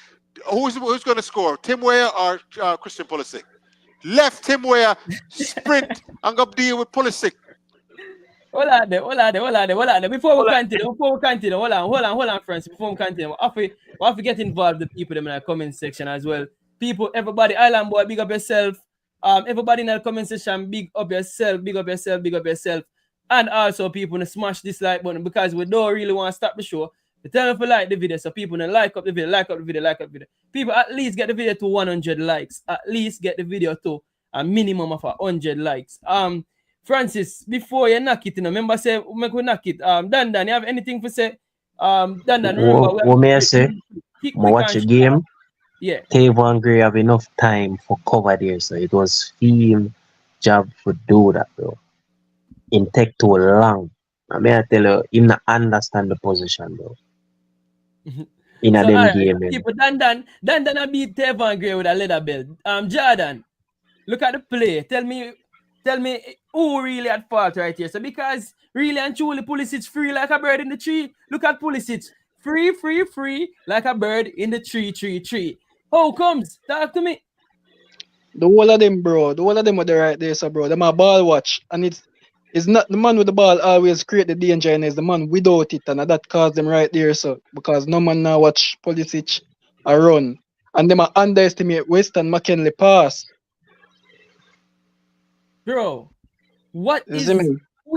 who's going to score, Tim Weah or Christian Pulisic. Left Tim Weah, sprint, and go deal with Pulisic. Hold on there. Before we continue, hold on, friends. Before we continue, we have to get involved with the people in the comment section as well. People, everybody, Island Boy, big up yourself. Everybody in the comment section, big up yourself. And also people smash this like button because we don't really want to stop the show. We tell them to like the video, so people like up the video. People at least get the video to 100 likes. At least get the video to a minimum of 100 likes. Francis, before you knock it, remember say make we knock it. Dan, you have anything to say? Dan, remember what may I say? Watch the game. Yeah. Tavon Gray have enough time for cover there, so it was him job to do that, bro. It take too long. I mean, I tell you, him not understand the position, bro. In a them game, people, Dan I beat Tavon Gray with a leather belt. Jordan, look at the play. Tell me who really at fault right here. So because really and truly Pulisic free like a bird in the tree. Look at Pulisic. Free like a bird in the tree. How comes? Talk to me. The whole of them, bro. The whole of them are there right there, so bro. Them a ball watch. And it's not the man with the ball always create the danger, and it's the man without it, and that caused them right there, so because no man now watch Pulisic a run. And them a underestimate Weston McKinley pass. Bro, who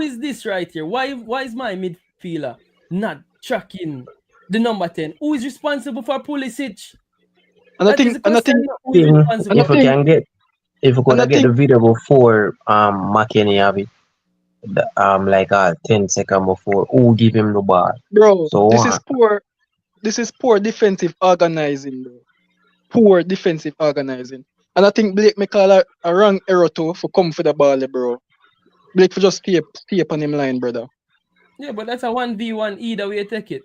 is this right here? Why is my midfielder not tracking the number 10? Who is responsible for Pulisic? If we could get the video before McKinney have it, like 10 seconds before, who give him the ball? Bro, so this is poor defensive organizing, bro. Poor defensive organizing. And I think Blake may call a wrong error too for come for the ball, bro. Blake for just stay up on him line, brother. Yeah, but that's a 1v1 either way you take it.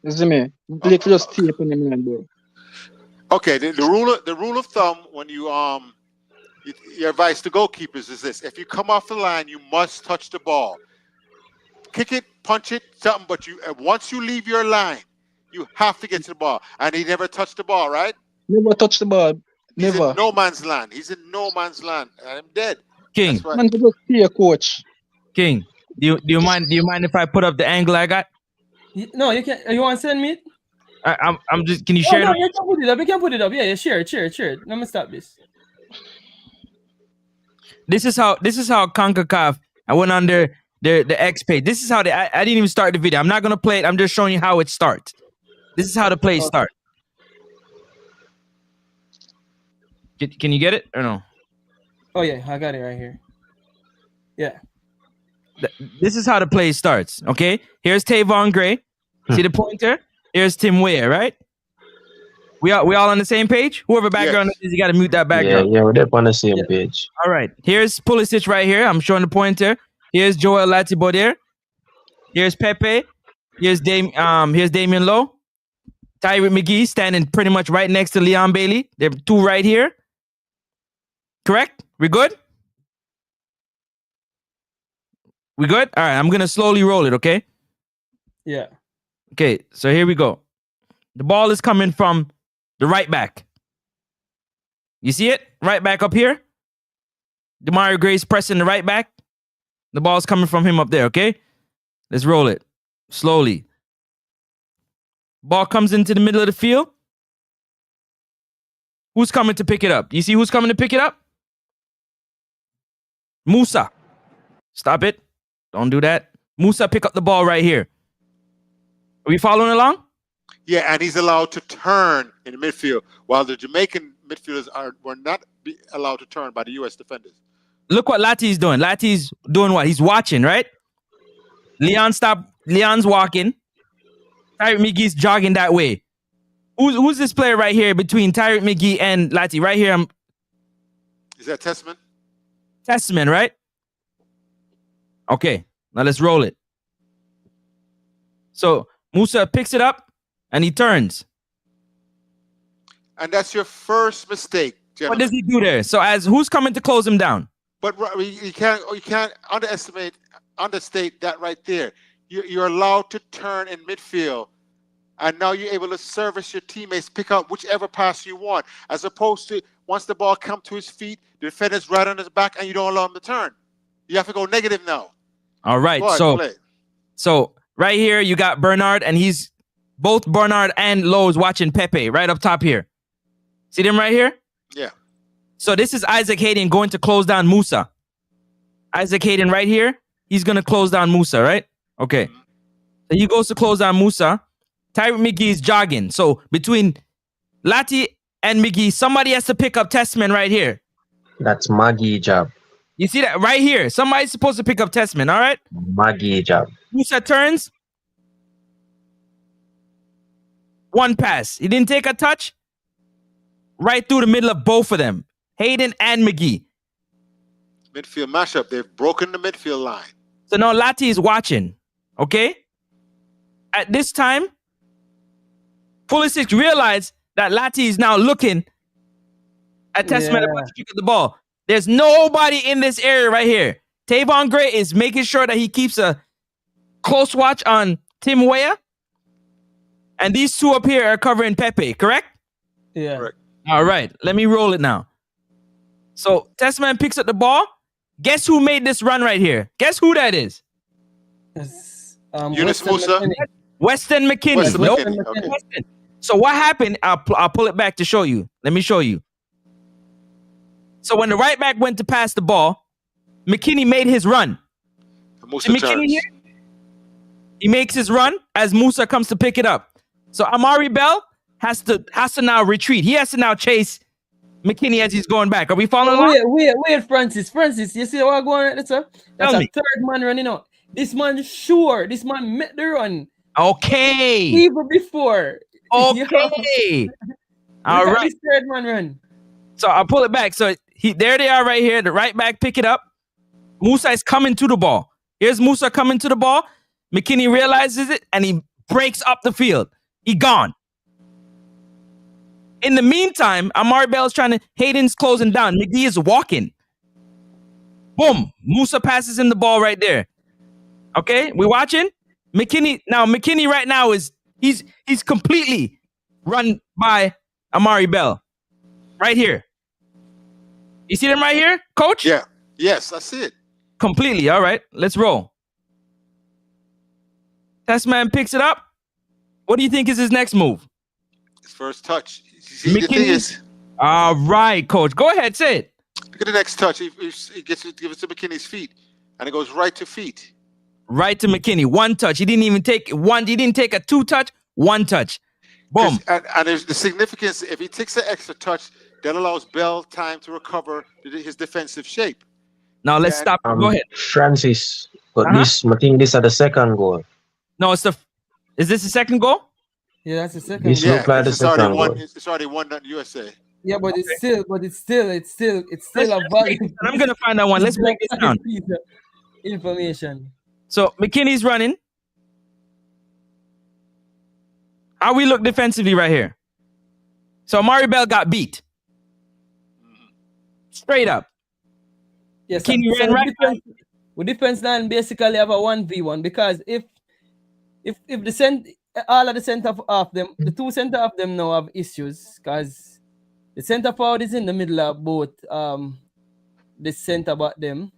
You see me? Blake for just stay up on him line, bro. Okay, the rule of thumb when your advice to goalkeepers is this: if you come off the line, you must touch the ball. Kick it, punch it, something. But once you leave your line, you have to get to the ball. And he never touched the ball, right? Never touched the ball. Never. He's in no man's land. I'm dead. King. Man, just be a coach. King, do you mind if I put up the angle I got? No, you can't. You want to send me it? I'm just. Can you share it? No, you can put it up. You can put it up. Yeah, share it. Let me stop this. This is how Concacaf. I went on their X page. This is how I didn't even start the video. I'm not gonna play it. I'm just showing you how it starts. This is how the plays start. Can you get it or no? Oh yeah, I got it right here. Yeah. This is how the play starts. Okay. Here's Tavon Gray. See the pointer? Here's Tim Weah, right? We all on the same page? Whoever background is, you got to mute that background. Yeah, we're on the same page. All right. Here's Pulisic right here. I'm showing the pointer. Here's Joel Latibody. Here's Pepe. Here's Damian Lowe. Tyree McGee standing pretty much right next to Leon Bailey. There are two right here. Correct? We good? We good? All right. I'm going to slowly roll it, okay? Yeah. Okay, so here we go. The ball is coming from the right back. You see it? Right back up here. Demario Gray's pressing the right back. The ball's coming from him up there, okay? Let's roll it slowly. Ball comes into the middle of the field. Who's coming to pick it up? You see who's coming to pick it up? Musa. Stop it. Don't do that. Musa, pick up the ball right here. Are we following along? Yeah, and he's allowed to turn in the midfield, while the Jamaican midfielders were not allowed to turn by the U.S. defenders. Look what Lati's doing. Lati's doing what? He's watching, right? Leon's walking. Tyreek McGee's jogging that way. Who's this player right here between Tyreek McGee and Lati? Right here, Is that Testament? Testament, right? Okay, now let's roll it. So Musa picks it up and he turns. And that's your first mistake, gentlemen. What does he do there? So as who's coming to close him down? But you can't understate that right there. You're allowed to turn in midfield, and now you're able to service your teammates, pick out whichever pass you want, as opposed to once the ball comes to his feet, the defender's right on his back, and you don't allow him to turn. You have to go negative now. All right, so right here you got Bernard, and he's both Bernard and Lowe's watching Pepe right up top here. See them right here? Yeah. So this is Isaac Hayden going to close down Musa. Isaac Hayden right here, he's going to close down Musa, right? Okay. So he goes to close down Musa. Tyreek McGee is jogging. So between Lati and McGee, somebody has to pick up Testament right here. That's Maggie job. You see that right here? Somebody's supposed to pick up Testament, all right? Maggie job. Musa turns. One pass. He didn't take a touch. Right through the middle of both of them. Hayden and McGee. Midfield mashup. They've broken the midfield line. So now Lati is watching. Okay? At this time, Pulisic realized that Lati is now looking at Testament about to pick up the ball. There's nobody in this area right here. Tavon Gray is making sure that he keeps a close watch on Tim Weah. And these two up here are covering Pepe, correct? Yeah. Correct. All right, let me roll it now. So Testament picks up the ball. Guess who made this run right here? Guess who that is? Yunus Musa. Weston McKinney. Weston Nope. McKinney, okay. Weston. So what happened? I'll pull it back to show you. Let me show you. So when the right back went to pass the ball, McKinney made his run. Musa McKinney turns. here? He makes his run as Musa comes to pick it up. So Amari Bell has to now retreat. He has to now chase McKinney as he's going back. Are we following along? Wait, Francis. You see what I'm going at, sir? That's Tell a me. third man running out. This man sure. This man met the run. Okay. Even before. Okay. All right. This third man run. So I'll pull it back. So there they are right here. The right back pick it up. Musa is coming to the ball. Here's Musa coming to the ball. McKinney realizes it and he breaks up the field. He gone. In the meantime, Amari Bell's trying to, Hayden's closing down. McGee is walking. Boom. Musa passes him the ball right there. Okay, we watching? McKinney right now is, he's completely run by Amari Bell. Right here. You see them right here, coach? Yeah. Yes, I see it. Completely. All right, let's roll. Testman picks it up. What do you think is his next move? His first touch. See, the thing is, all right, coach. Go ahead, say it. look at the next touch. He gives it to McKinney's feet, and it goes right to feet. Right to McKinney. One touch. He didn't even take one. He didn't take a two touch. One touch. Boom. And there's the significance. If he takes an extra touch, that allows Bell time to recover his defensive shape. Now let's stop. Go ahead. Francis, but this, I think this is the second goal. No, is this the second goal? Yeah, that's the second. This look like the second goal. It's already 1-0 USA. Yeah, but it's still a valid. I'm gonna find that one. Let's break this down. Information. So McKinney's running. How we look defensively right here? So Amari Bell got beat. Straight up. Yes, McKinney ran right. We defense line basically have a 1v1 because if all of the center of them, the two center of them now have issues because the center forward is in the middle of both the center back them,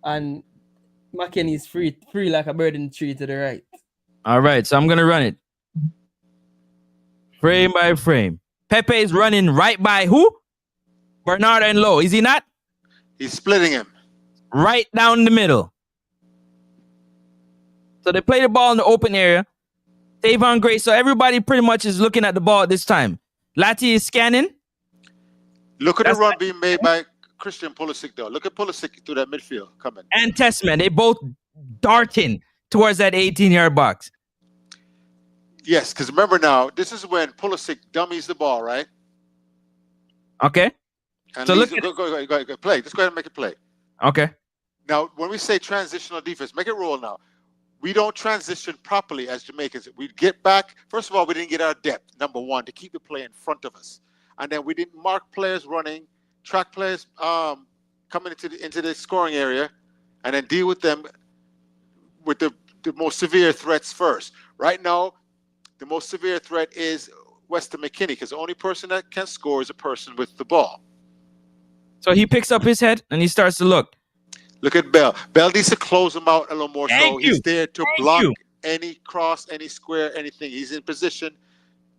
and McKinney is free like a bird in the tree to the right. All right, so I'm gonna run it. Frame by frame. Pepe is running right by who? Bernard and Lowe. Is he not? He's splitting him. Right down the middle. So they play the ball in the open area. Tavon Gray. So everybody pretty much is looking at the ball at this time. Lati is scanning. Look at That's the run being made by Christian Pulisic, though. Look at Pulisic through that midfield coming. And Testament. They both darting towards that 18-yard box. Yes, because remember now, this is when Pulisic dummies the ball, right? Okay. And So leaves, look go play. Just go ahead and make it play. Okay. Now, when we say transitional defense, make it roll now. We don't transition properly as Jamaicans. We get back. First of all, we didn't get our depth, number one, to keep the play in front of us. And then we didn't mark players running, track players coming into the scoring area, and then deal with them with the most severe threats first. Right now, the most severe threat is Weston McKinney, because the only person that can score is a person with the ball. So he picks up his head and he starts to look. Look at Bell. Bell needs to close him out a little more. Thank you. He's there to Thank block you. any cross, any square, anything. He's in position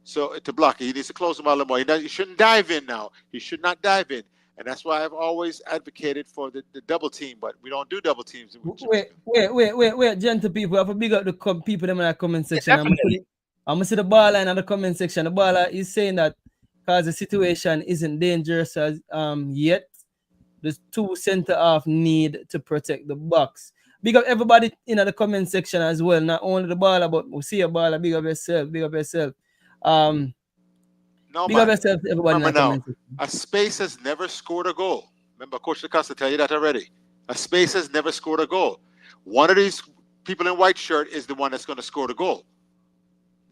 so to block it. He needs to close him out a little more. He shouldn't dive in now. He should not dive in. And that's why I've always advocated for the double team, but we don't do double teams. Wait, gentle people. I have to big up the people in the comment section. Yeah, I'm gonna see the baller in the comment section. The baller is saying that because the situation isn't dangerous as yet, the two center half need to protect the box. Big up everybody in the comment section as well. Not only the baller, but we see a baller. Big up yourself. Big up yourself. No, big up yourself, everybody in the comment section. A space has never scored a goal. Remember, Coach Lacosta tell you that already. A space has never scored a goal. One of these people in white shirt is the one that's going to score the goal.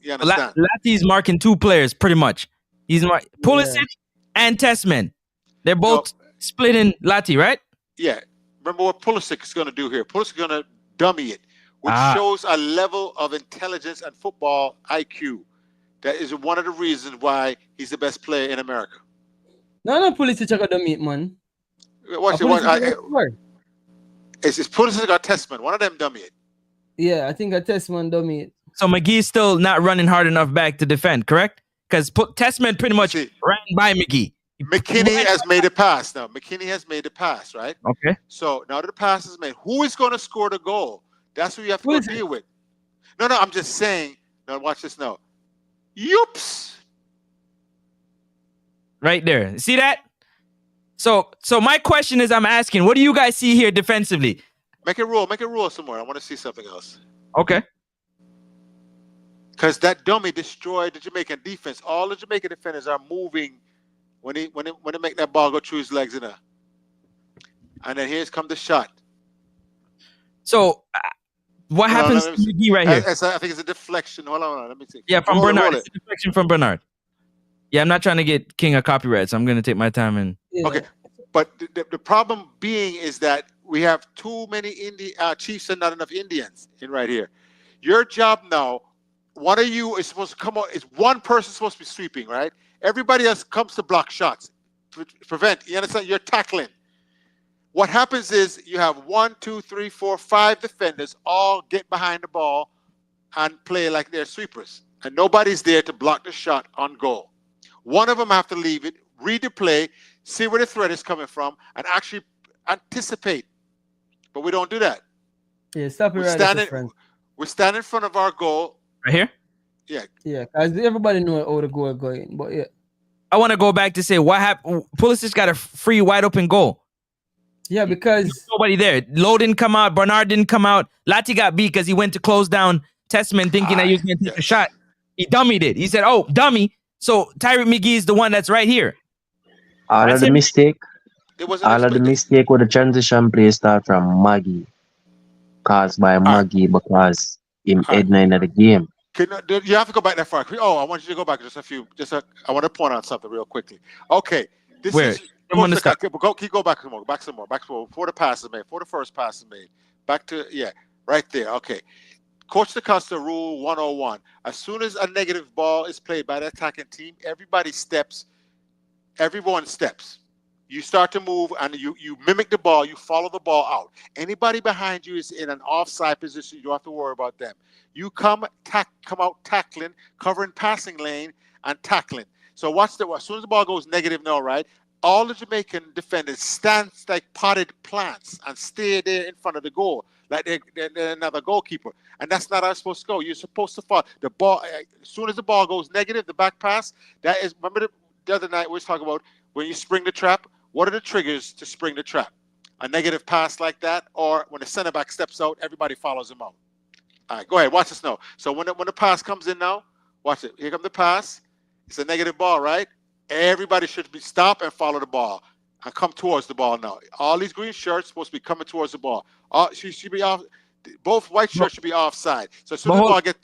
You understand? Lati's marking two players pretty much. He's Pulisic and Testman. They're both splitting Lati, right? Yeah. Remember what Pulisic is going to do here. Pulisic is going to dummy it, which shows a level of intelligence and football IQ. That is one of the reasons why he's the best player in America. No, Pulisic got dummy it, man. Watch it. It's Pulisic got Testman. One of them dummy it. Yeah, I think a Testman dummy it. So McGee's still not running hard enough back to defend, correct? Because Testman pretty much ran by McGee. McKinney has made a pass now. McKinney has made a pass, right? Okay. So now that the pass is made, who is going to score the goal? That's who you have to go deal with. No, I'm just saying. Now watch this now. Yoops. Right there. See that? So my question is, I'm asking, what do you guys see here defensively? Make it roll somewhere. I want to see something else. Okay. Because that dummy destroyed the Jamaican defense. All the Jamaican defenders are moving when they make that ball go through his legs and then here's come the shot. So what happens to McGee right here? I think it's a deflection. Hold on. Let me see. Yeah, from Bernard. It's a deflection from Bernard. Yeah, I'm not trying to get King of copyright, so I'm going to take my time and. Yeah. Okay, but the problem being is that we have too many Chiefs and not enough Indians in right here. Your job now, one of you is supposed to come out. Is one person supposed to be sweeping, right? Everybody else comes to block shots to prevent. You understand? You're tackling. What happens is you have 1, 2, 3, 4, 5 defenders all get behind the ball and play like they're sweepers, and nobody's there to block the shot on goal. One of them have to leave it, read the play, see where the threat is coming from, and actually anticipate. But we don't do that. Yeah, stop it right there. We stand in front of our goal. Right here? Yeah. Yeah, because everybody know how the goal going. But yeah. I want to go back to say what happened. Pulisic got a free wide open goal. Yeah, because there's nobody there. Lowe didn't come out. Bernard didn't come out. Lati got beat because he went to close down Testament thinking that he was going to take a shot. He dummied it. He said, "Oh, dummy." So Tyreek McGee is the one that's right here. All of the mistake with the transition play start from Maggie. Caused by Maggie because him headline of the game. You have to go back that far. I want you to go back I want to point out something real quickly. Okay. This is Go back some more. Back some more. Before the pass is made. Before the first pass is made. Back to, right there. Okay. Coach DaCosta rule 101. As soon as a negative ball is played by the attacking team, everyone steps. You start to move and you mimic the ball, you follow the ball out. Anybody behind you is in an offside position, you don't have to worry about them. You come out tackling, covering passing lane, and tackling. So watch as soon as the ball goes negative now, right? All the Jamaican defenders stand like potted plants and stay there in front of the goal, like they're another goalkeeper. And that's not how it's supposed to go. You're supposed to follow the ball. As soon as the ball goes negative, the back pass, that is, remember the other night we was talking about when you spring the trap, what are the triggers to spring the trap? A negative pass like that, or when the center back steps out, everybody follows him out. All right, go ahead, watch this now. So when the pass comes in now, watch it. Here comes the pass. It's a negative ball, right? Everybody should stop and follow the ball and come towards the ball now. All these green shirts supposed to be coming towards the ball. Should be off. Both white shirts should be offside. So as soon as the ball gets.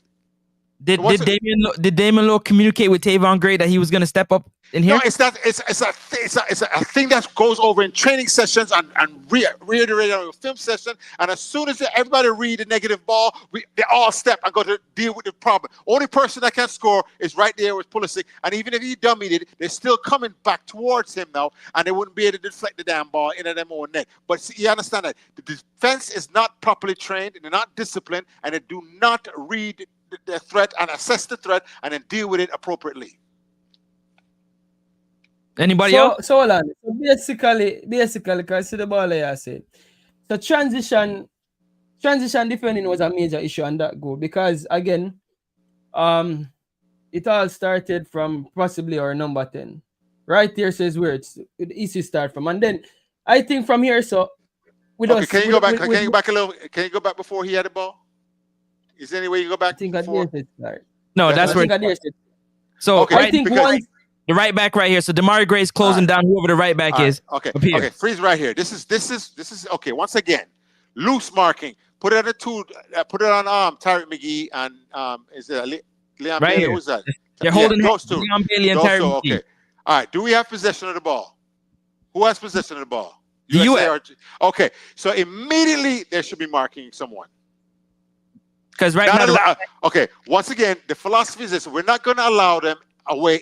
Did Damon Lowe communicate with Tavon Gray that he was going to step up in here? No, it's not. It's a thing that goes over in training sessions and reiterated on a film session. And as soon as everybody read the negative ball, they all step and go to deal with the problem. Only person that can score is right there with Pulisic. And even if he dummied it, they're still coming back towards him now, and they wouldn't be able to deflect the damn ball into their own net. But see, you understand that the defense is not properly trained, and they're not disciplined, and they do not read the threat and assess the threat and then deal with it appropriately. Anybody else? So hold on. So basically, because see the ball I said. So transition defending was a major issue on that goal because again, it all started from possibly our number 10. Right there says where it's easy start from, and then I think from here. So can you go back? Can you go back a little? Can you go back before he had the ball? Is there any way you go back? I think before? No, that's where. So okay, I think the right back right here. So Damari Gray's closing down whoever the right back is. Okay. Okay. Freeze right here. This is okay. Once again, loose marking. Put it on the two. Put it on Tyreek McGee and is it Leon right Bailey? Here. Who's that? They're holding those two. Leon Bailey and Tyreek McGee. Okay. All right. Do we have possession of the ball? Who has possession of the ball? The US. Okay. So immediately there should be marking someone. Because right now, okay. Once again, the philosophy is this: we're not going to allow them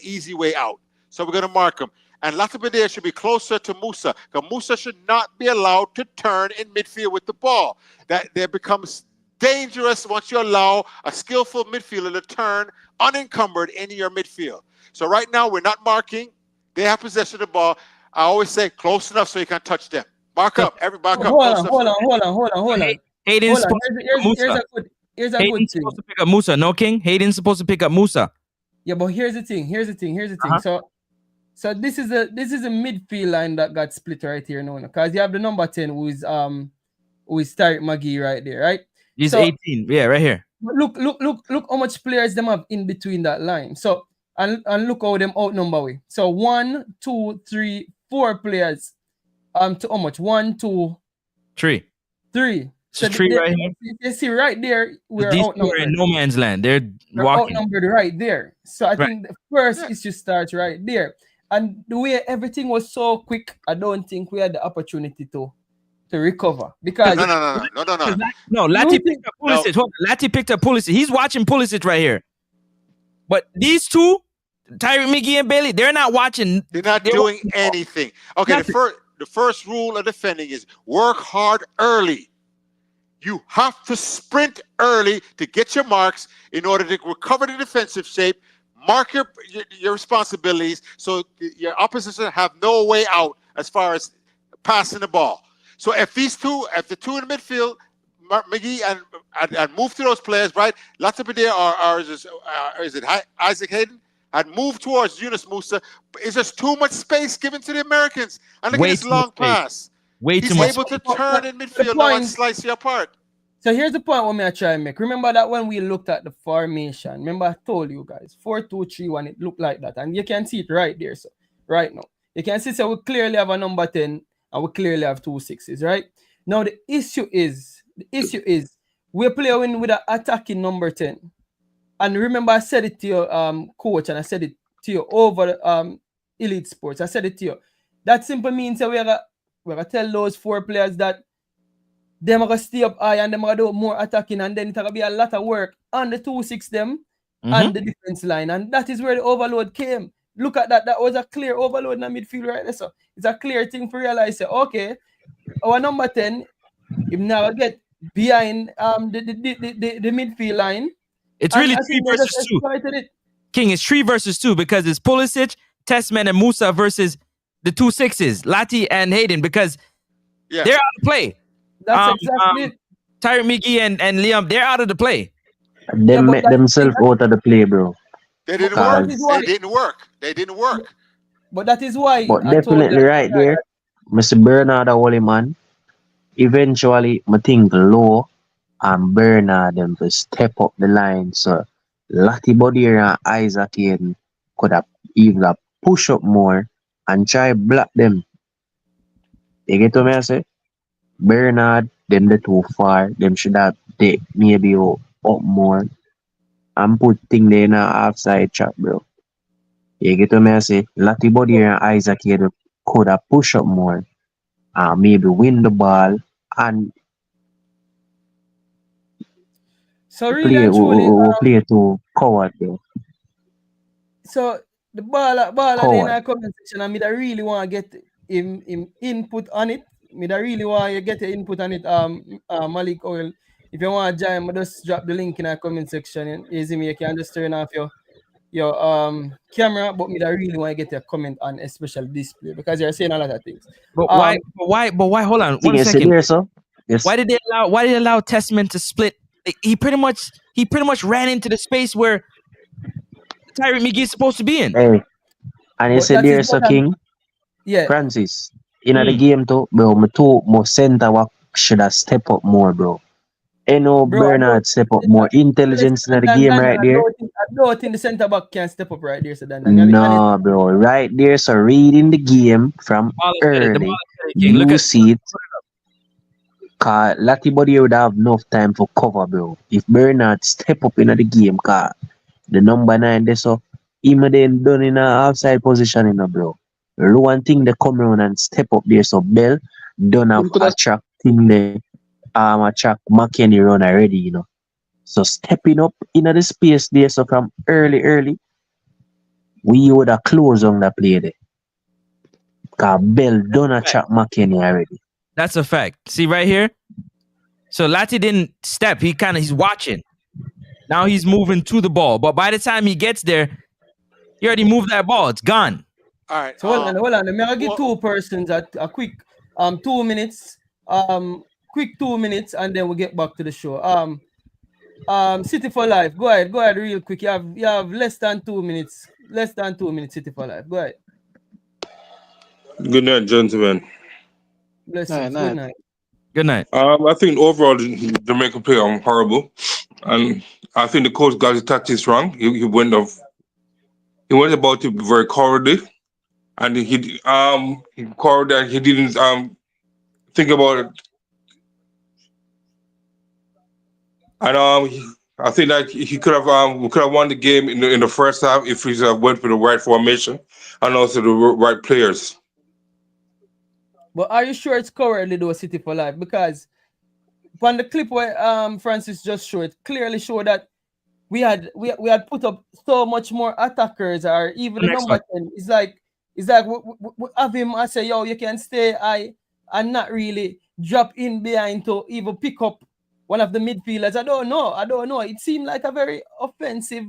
easy way out. So we're going to mark them. And Latabadea should be closer to Musa, because Musa should not be allowed to turn in midfield with the ball. That becomes dangerous once you allow a skillful midfielder to turn unencumbered into your midfield. So right now we're not marking. They have possession of the ball. I always say close enough so you can touch them. Mark up. Everybody mark up. Hold on. Hayden's Here's a good thing. Supposed to pick up Musa, no King? Hayden's supposed to pick up Musa. Yeah, but here's the thing. So this is a midfield line that got split right here now, because you have the number 10 who is Tariq McGee right there, right? He's 18. Yeah, right here. Look how much players them have in between that line. So and look how them outnumber we. So 1, 2, 3, 4 players. To how much? 1, 2, 3. So right here. You see right there, we're outnumbered. In no man's land. They're walking. Outnumbered right there. So I think the first issue starts right there. And the way everything was so quick, I don't think we had the opportunity to recover. Because No, Lati picked up Pulisic. Lati picked up Pulisic. He's watching Pulisic right here. But these two, Tyreek McGee and Bailey, they're not watching. They're not doing anything. Okay, the first rule of defending is work hard early. You have to sprint early to get your marks in order to recover the defensive shape, mark your responsibilities so your opposition have no way out as far as passing the ball. So if the two in the midfield, McGee and move to those players, right? Latabadea or is it Isaac Hayden? Had moved towards Yunus Musa. It's just too much space given to the Americans. And look at this long pass. He's able to turn in midfield now and slice you apart. So here's the point what I try and make. Remember that when we looked at the formation, remember I told you guys 4-2-3-1, it looked like that. And you can see it right there. So right now. You can see so we clearly have a number 10 and we clearly have 2 6s, right? Now the issue is we're playing with an attacking number 10. And remember I said it to your coach, and I said it to you over Elite Sports. I said it to you. That simply means that we're gonna tell those 4 players that they're going to stay up high and they're going to do more attacking, and then it's going to be a lot of work on the 2-6 them and the defense line. And that is where the overload came. Look at that. That was a clear overload in the midfield right there. So it's a clear thing for realize, okay, our number 10, if now get behind the midfield line. It's really 3 versus 2. King, it's 3 versus 2 because it's Pulisic, Testman, and Musa versus the 2 6s, Lati and Hayden, because Yeah. they're out of play. That's exactly it. Tyron Miggy and Liam, they're out of the play. They met themselves out of the play, bro. They didn't Cause- work. They didn't work. They didn't work. But that is why But I told definitely that right there, Mr. Bernard Holy man. Eventually, I think Low and Bernard them to step up the line. So Lottie Bodier and Isaac Hayden could have either push up more and try block them. You get what I say? Bernard, them the too far. Them should have take maybe up more and put thing there in a offside trap, bro. You get what I say? Lottie Bodier and Isaac Hayden could have push up more and maybe win the ball and so really and truly, play to coward though. so the ball in Coward. our comment section, and me that really want to get him input on it. Me that really want you get your input on it. Malik Oil. If you want to join, just drop the link in our comment section. Easy me, you can just turn off your camera, but me that really want to get your comment on a special display because you're saying a lot of things. But why? Hold on, Thing 1 is second. there, so yes. Why did they allow Testament to split? He pretty much ran into the space where Tyron Miggy is supposed to be in. Hey, and you But said that there, is so what I'm- King Yeah, Francis in the game too, bro. My center work should have step up more, bro. You know, Bro, I Bernard step up more intelligence in the game right there. I don't think the centre back can step up right there. So then, No, bro, right there. So reading the game from The ball is headed, early, King. Look you at see it. Cause Lottie Body would have enough time for cover, bro. If Bernard step up in the game, cause the number 9 there, so him then done in a outside position, bro. The one thing they come around and step up there, so Bell done have a track thing there, a track McKenny run already, So stepping up in the space there, so from early, we would have closed on the play there. Cause Bell done a track McKenny already. That's a fact. See right here. So Lati didn't step. He's watching. Now he's moving to the ball. But by the time he gets there, he already moved that ball. It's gone. All right. So hold on. I'm gonna give two persons a quick 2 minutes. Quick 2 minutes, and then we'll get back to the show. City for Life. Go ahead, real quick. You have less than 2 minutes. City for Life. Go ahead. Good night, gentlemen. Blessings. Good night. Good night. I think overall the Jamaican play horrible, and I think the coach got his tactics wrong. He went about it very cowardly, and he didn't think about it. And I think that he could have we could have won the game in the first half if he went with the right formation and also the right players. But are you sure it's cowardly though, City for Life? Because on the clip where Francis just showed, it clearly showed that we had put up so much more attackers, or even the number 10. It's like we have him. I say, yo, you can stay high and not really drop in behind to even pick up one of the midfielders. I don't know. It seemed like a very offensive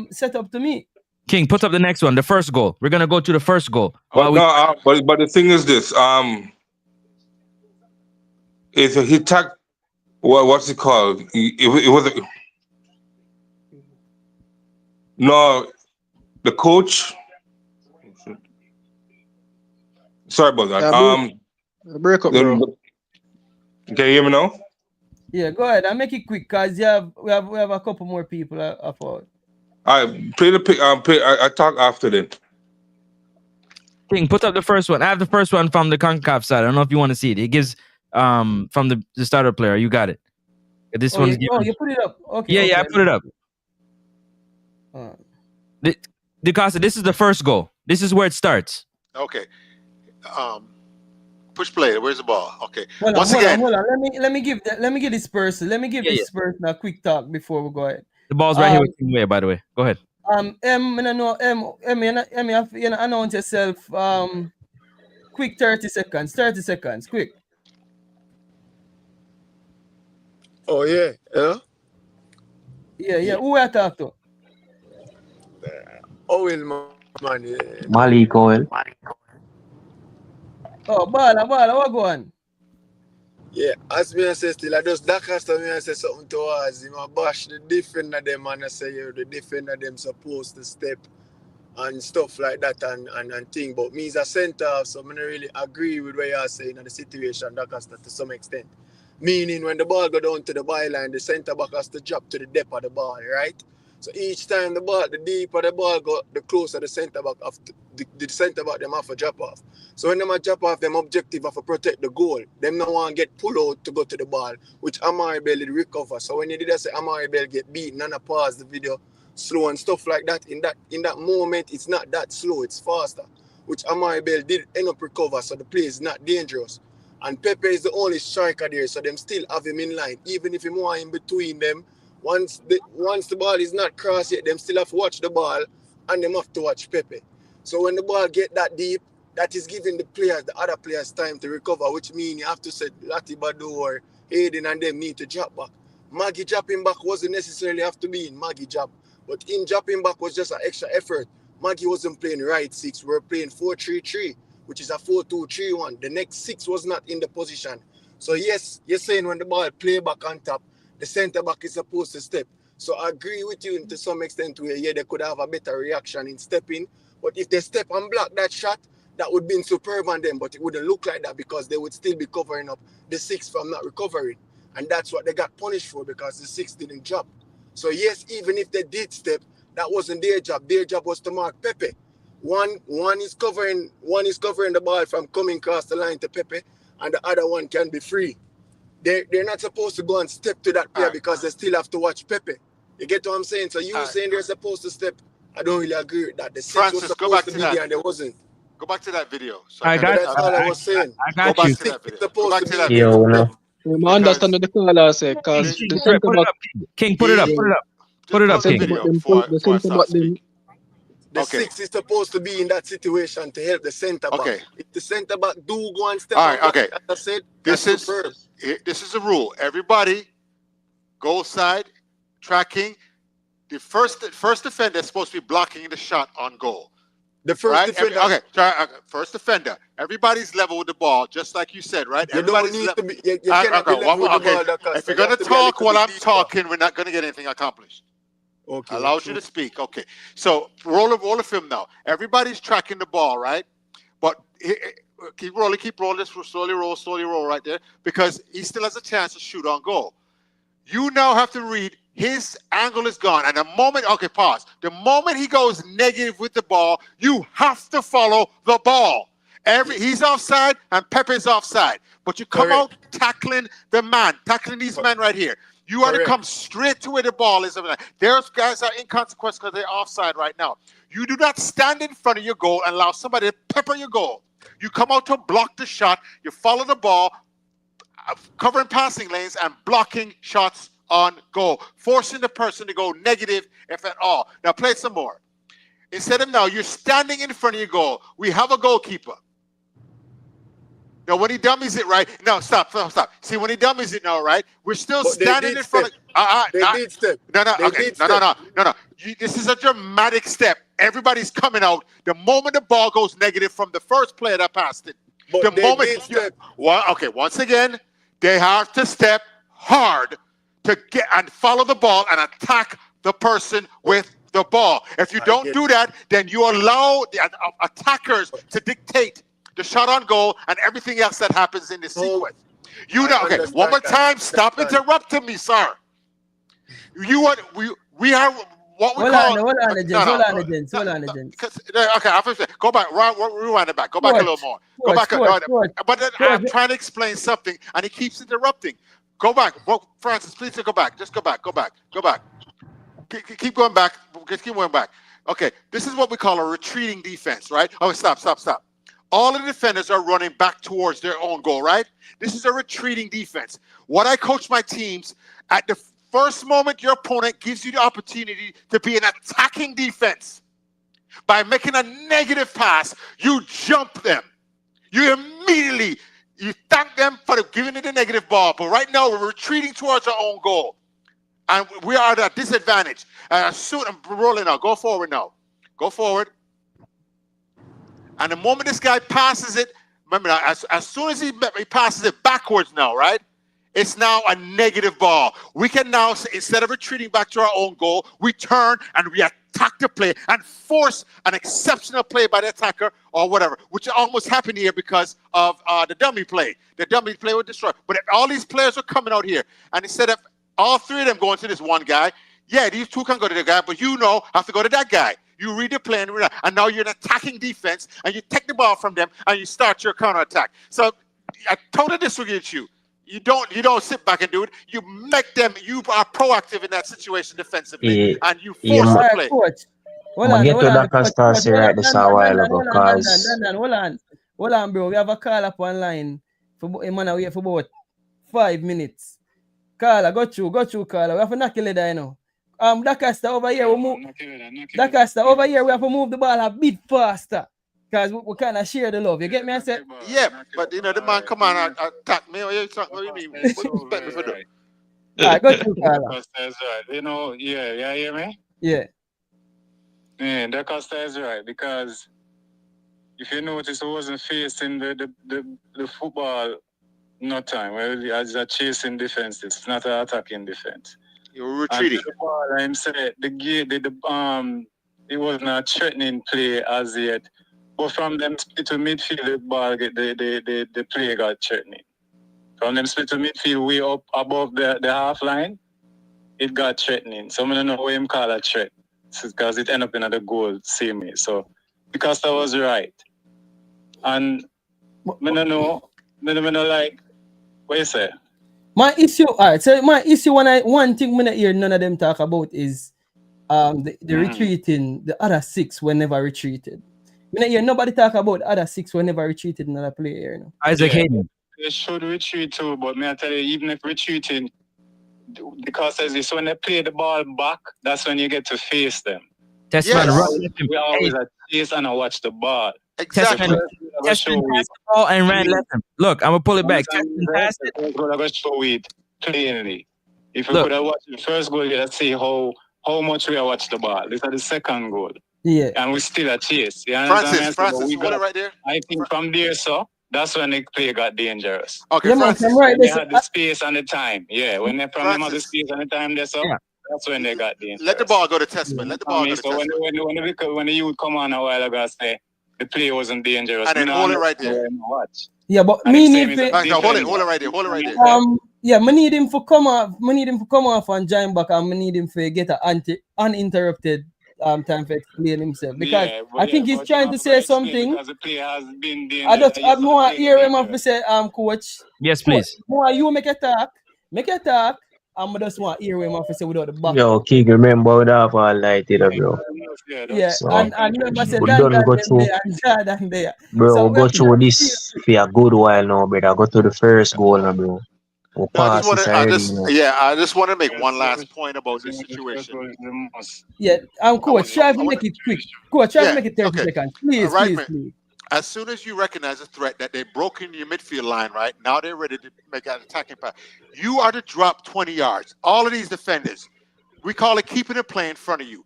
setup to me. King, put up the next one. The first goal. We're gonna go to the first goal. But the thing is this. If he tagged, what's it called? It was no, the coach. Sorry about that. Break up, bro. Can you hear me now? Yeah, go ahead. I'll make it quick because we have a couple more people forward. I play the pick. I talk after that. King, put up the first one. I have the first one from the Concacaf side. I don't know if you want to see it. It gives from the starter player. You got it. This one's given. You put it up. Okay. Yeah, I put it up. DeCosta, this is the first goal. This is where it starts. Okay. Push play. Where's the ball? Okay. Hold Once again, on. Let me give this person a quick talk before we go ahead. The ball's right here with King Way, by the way. Go ahead. You announce yourself. Quick 30 seconds. 30 seconds. Quick. Oh yeah. Yeah. Who I talk to? Oil man. Malik Oil. Oh, Bala, what go on? Yeah, as me I say still, I just that custom me I say something towards him. I bash the defender them and I say the defender them supposed to step and stuff like that and thing. But me as a centre, so I don't really agree with what you're saying in the situation that has to some extent. Meaning when the ball go down to the byline, the centre back has to drop to the depth of the ball, right? So each time the deeper the ball go, the closer the centre back the centre back them have to drop off. So when them a drop off, them objective have to protect the goal. Them no want to get pulled out to go to the ball, which Amari Bell did recover. So when you did that say Amari Bell get beaten and I pause the video slow and stuff like that, in that moment it's not that slow, it's faster. Which Amari Bell did end up recover, so the play is not dangerous. And Pepe is the only striker there, so them still have him in line. Even if he more in between them, once the ball is not crossed yet, them still have to watch the ball and them have to watch Pepe. So when the ball get that deep, that is giving the other players time to recover, which means you have to say Lati Badu or Aiden and them need to drop back. Maggie dropping back wasn't necessarily have to be in Maggie drop, but in dropping back was just an extra effort. Maggie wasn't playing right 6, we were playing 4-3-3, which is a 4-2-3-1. The next 6 was not in the position. So yes, you're saying when the ball play back on top, the centre back is supposed to step. So I agree with you to some extent where they could have a better reaction in stepping. But if they step and block that shot, that would be superb on them, but it wouldn't look like that because they would still be covering up the 6 from not recovering. And that's what they got punished for because the 6 didn't drop. So yes, even if they did step, that wasn't their job. Their job was to mark Pepe. One is covering the ball from coming across the line to Pepe, and the other one can be free. They're not supposed to go and step to that player because they still have to watch Pepe. You get what I'm saying? So you saying they're supposed to step. I don't really agree with that. The 6 Francis, was go back supposed to to be that. there and there wasn't. Go back to that video. So That's all I was saying. I got Go you. back to that video. Go Supposed back to to be that Yo, video. no. I understand what the caller say, King, because King, the put centre it back, up, King. King, put it up, put it up. Put it up, Just King. the centre back video them, before I the centre start back them. speaking. The Okay. 6 is supposed to be in that situation to help the centre back. Okay. If the centre back do go and step All on right, back, okay. as I said, This that's is superb. this is the rule. Everybody, goal side, tracking. The first defender is supposed to be blocking the shot on goal. The first defender. First defender. Everybody's level with the ball, just like you said, right? You don't need to be. You cannot be level with the ball. If you're gonna talk while I'm talking, we're not gonna get anything accomplished. Okay. Allows you to speak. Okay. So roll the film now. Everybody's tracking the ball, right? But keep rolling. This slowly roll right there, because he still has a chance to shoot on goal. You now have to read his angle is gone. And the moment, pause. The moment he goes negative with the ball, you have to follow the ball. He's offside and Pepe's offside. But you come out tackling these men right here. You want to come straight to where the ball is. Those guys are inconsequential because they're offside right now. You do not stand in front of your goal and allow somebody to pepper your goal. You come out to block the shot. You follow the ball, covering passing lanes and blocking shots on goal, forcing the person to go negative, if at all. Now play some more. Instead of now, you're standing in front of your goal. We have a goalkeeper. Now, when he dummies it right, no, stop. See, when he dummies it now, right, we're still standing in front of. They did step. No. This is a dramatic step. Everybody's coming out. The moment the ball goes negative from the first player that passed it. But the moment. Once again, they have to step hard to get and follow the ball and attack the person with the ball. If you don't do that, then you allow the attackers to dictate the shot on goal and everything else that happens in the sequence. One more time, stop interrupting me, sir. We are what we call. Hold on, gents. Okay, go back. Rewind it back. Go back a little more. Go back. But I'm trying to explain something, and he keeps interrupting. Go back. Francis, please go back. Just go back. Go back. Keep going back. Just keep going back. Okay, this is what we call a retreating defense, right? Oh, stop. All the defenders are running back towards their own goal, right? This is a retreating defense. What I coach my teams, at the first moment your opponent gives you the opportunity to be an attacking defense, by making a negative pass, you jump them. You immediately thank them for giving it a negative ball. But right now, we're retreating towards our own goal. And we are at a disadvantage. Soon, I'm rolling now. Go forward now. Go forward. And the moment this guy passes it, remember, as soon as he passes it backwards now, right? It's now a negative ball. We can now, instead of retreating back to our own goal, we turn and we attack the play and force an exceptional play by the attacker or whatever, which almost happened here because of the dummy play. The dummy play was destroyed. But all these players are coming out here. And instead of all three of them going to this one guy, yeah, these two can go to the guy, but have to go to that guy. You read the play, and now you're an attacking defense, and you take the ball from them, and you start your counterattack. So I totally disagree with you. You don't sit back and do it. You make them. You are proactive in that situation defensively, and you force the play. Coach. Hold on. Get to that conspiracy right this a while ago, because hold on, bro. We have a call up online for a man away for about 5 minutes. Caller, go through, caller. We have to knock your leader, you know. That caster over here, we have to move the ball a bit faster. Because we kind of share the love. You get me? I said, yeah, but the man come on and attack me. What you mean? What expect me for doing? Alright, go through, Carla. Yeah, you hear me? Yeah. Yeah, that Costa is right, because if you notice, he wasn't facing the football no time. Well, as a chasing defense, it's not an attacking defense. You're retreating. And it was not threatening play as yet. But from them split to midfield, the ball, the play got threatening. From them split to midfield, way up above the half line, it got threatening. So I don't know what him call a threat, because it ended up in the goal same way. So because that was right. And I don't know, like, what you say? My issue, alright. So my issue, one thing I hear none of them talk about is the retreating, the other six were never retreated. I hear nobody talk about the other six were never retreated in another player. You know? Isaac Hayden. They should retreat too, but may I tell you, even if retreating, because as this, when they play the ball back, that's when you get to face them. Testman, yes. We always chase and watch the ball. Exactly. Testman passed the ball and ran left him. Look, I'm gonna pull it back. Testman passed it. I'm gonna show it plainly. If you could have watched the first goal, you'd see how much we have watched the ball. This is the second goal. Yeah. And we still a chase. Francis, hold it right there. I think from there, so that's when the play got dangerous. Okay, Francis. Right, they had the space and the time. Yeah, when they from them had the space and the time there, so that's when they got dangerous. Let the ball go to Testman. Let the ball go to Testman. When the youth come on a while ago, say the play wasn't dangerous. And then hold it right there. Yeah, but me need to hold it right there. Hold it right there. Yeah, I need him to come off and join back, and I need him to get an uninterrupted time to explain himself, because I think he's trying to say something. Because the play has been I more hear him have to say, coach. Yes, please. More you make a talk. I just want to hear him have to say without the back. Yo, King, remember that all night, bro. Yeah, so, and remember said we don't go through. There. Bro, so we'll go through this for a good while now, brother. Go to the first goal now, bro. I just want to make one last point about this situation. Yeah, coach, try to make it quick. Coach, try to make it 30 seconds. Please, please. As soon as you recognize a threat that they broke into your midfield line, right? Now they're ready to make an attacking pass. You are to drop 20 yards. All of these defenders, we call it keeping the play in front of you.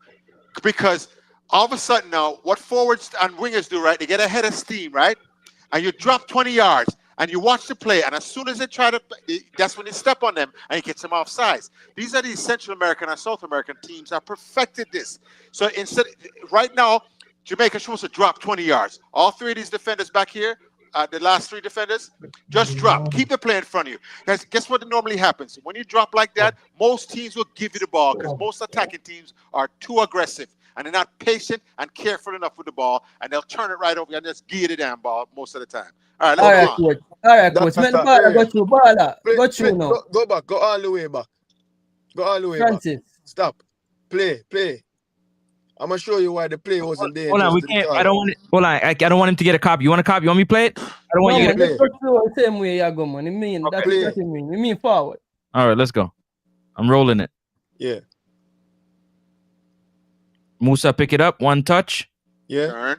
Because all of a sudden now, what forwards and wingers do, right? They get ahead of steam, right? And you drop 20 yards. And you watch the play, and as soon as they try to, that's when you step on them and you get them off sides. These are these Central American and South American teams that perfected this. So right now, Jamaica's supposed to drop 20 yards. All three of these defenders back here, the last three defenders, just drop. Keep the play in front of you. Because guess what normally happens? When you drop like that, most teams will give you the ball, because most attacking teams are too aggressive. And they're not patient and careful enough with the ball, and they'll turn it right over and just give the damn ball most of the time. All right, coach. All right, coach. Man, the ball go through. Go through now. Go back. Go all the way back. Go all the way Francis. back. Stop. Play. I'm gonna show you why the play wasn't there. Hold on, we can't. I don't want it. Hold on, I don't want him to get a copy. You want a copy? You want me to play it? I don't want you to get a copy. Go the same way you go, man. That's what you mean. You mean forward. All right, let's go. I'm rolling it. Yeah. Musa, pick it up. One touch. Yeah. Turn.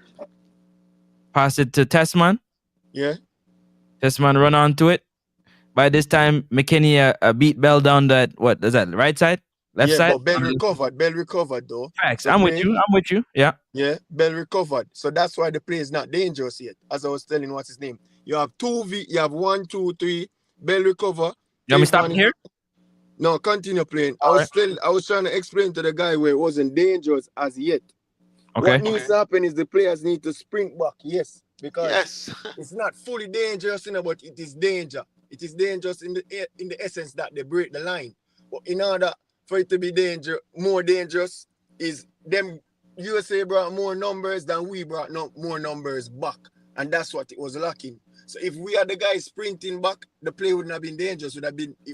Pass it to Testman. Yeah. Testman run onto it. By this time, McKinney beat Bell down that, what is that, right side? Left Yeah, side. but Bell recovered though. Facts. So I'm with you. Yeah. Yeah, Bell recovered. So that's why the play is not dangerous yet. As I was telling what's his name. You have 2v, you have 1, 2, 3. Bell recover. You want me to stop here? No, continue playing. All right. I was trying to explain to the guy where it wasn't dangerous as yet. Okay. What needs to happen is the players need to sprint back, yes. Because it's not fully dangerous, but it is danger. It is dangerous in the essence that they break the line. But in order for it to be more dangerous, is them USA brought more numbers than we brought more numbers back. And that's what it was lacking. So if we had the guys sprinting back, the play wouldn't have been dangerous. It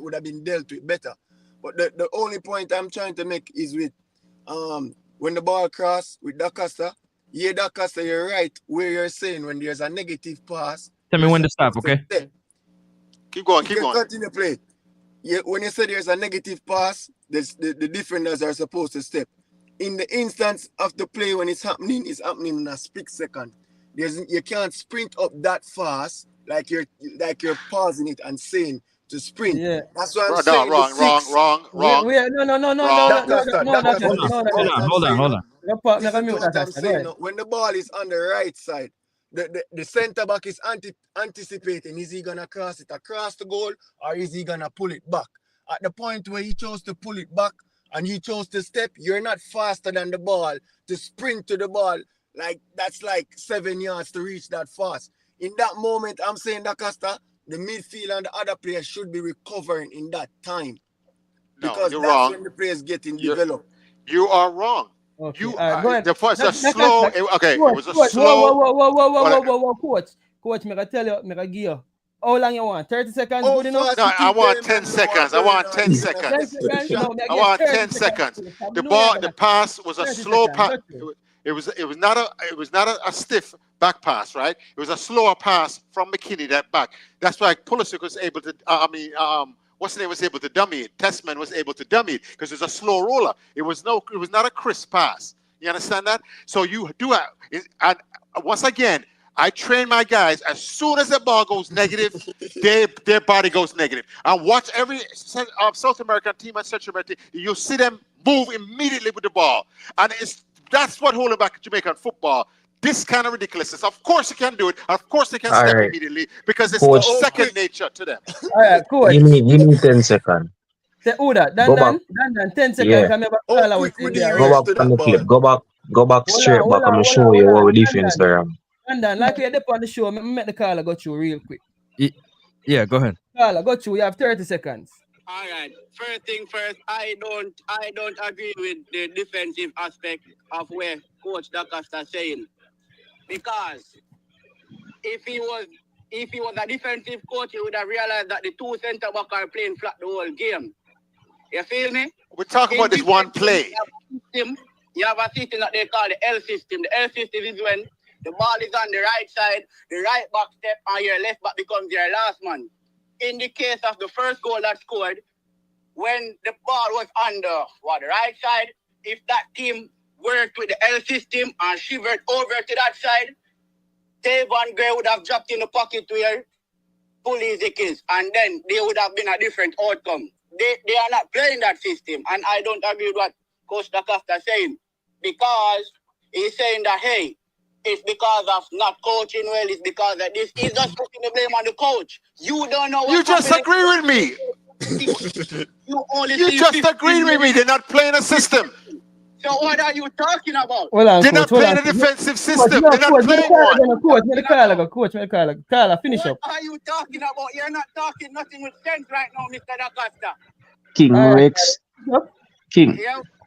would have been dealt with better. But the only point I'm trying to make is with when the ball cross with Dacosta, Dacosta, you're right where you're saying when there's a negative pass. Tell me when to stop, okay? Keep going. Continue play. Yeah, when you say there's a negative pass, the defenders are supposed to step. In the instance of the play when it's happening in a split second. You can't sprint up that fast like you're pausing it and saying to sprint. Yeah. That's what I'm saying. Wrong. No. Hold on. I'm saying. When the ball is on the right side, the center back is anticipating. Is he gonna cross it across the goal or is he gonna pull it back? At the point where he chose to pull it back and you chose to step, you're not faster than the ball to sprint to the ball. That's like 7 yards to reach that fast. In that moment, I'm saying Dacosta, the midfield and the other players should be recovering in that time. Because you're that's wrong. when the players getting developed. You are wrong. Okay. The first a slow. It was a slow. Whoa, coach. Me tell you, me give you. How long you want? 30 seconds. Good enough? No, I want 10 seconds. I want 10 seconds. I want 10 seconds. The pass was a slow pass. It was not a stiff back pass, right? It was a slower pass from McKinney that back. That's why Pulisic was able to. What's the name was able to dummy it. Testman was able to dummy it because it was a slow roller. It was not a crisp pass. You understand that? So you do it. And once again, I train my guys. As soon as the ball goes negative, their body goes negative. I watch every South American team and Central American team. You see them move immediately with the ball, and that's what holding back Jamaican football. This kind of ridiculousness. Of course you can do it. Of course they can step immediately because it's second nature to them. All right, coach. Give me 10 seconds. Dan, 10 seconds. Yeah. Go back on the clip. Go back straight back. I'm gonna show you what we defense there. Dan, like we're on the show, make the caller go through real quick. Yeah, go ahead. Caller, go through. You have 30 seconds. All right. First thing first, I don't agree with the defensive aspect of where Coach Dacosta saying, because if he was a defensive coach, he would have realized that the two centre backs are playing flat the whole game. You feel me? We're talking about this one play. You have a system that they call the L system. The L system is when the ball is on the right side, the right back step, and your left back becomes your last man. In the case of the first goal that scored, when the ball was on the right side, if that team worked with the L system and shivered over to that side, Tavon Gray would have dropped in the pocket where Pulisic is, and then they would have been a different outcome. They are not playing that system, and I don't agree with what Coach Dacosta is saying, because he's saying that, hey, it's because of not coaching well, it's because of this. He's just putting the blame on the coach. You don't know what You just agree with me. You just agreed with me. They're not playing a system. So what are you talking about? They're not playing a defensive system. They're not playing one. Coach, finish up. What are you talking about? You're not talking nothing with sense right now, Mr. Dacosta. King Rex. King.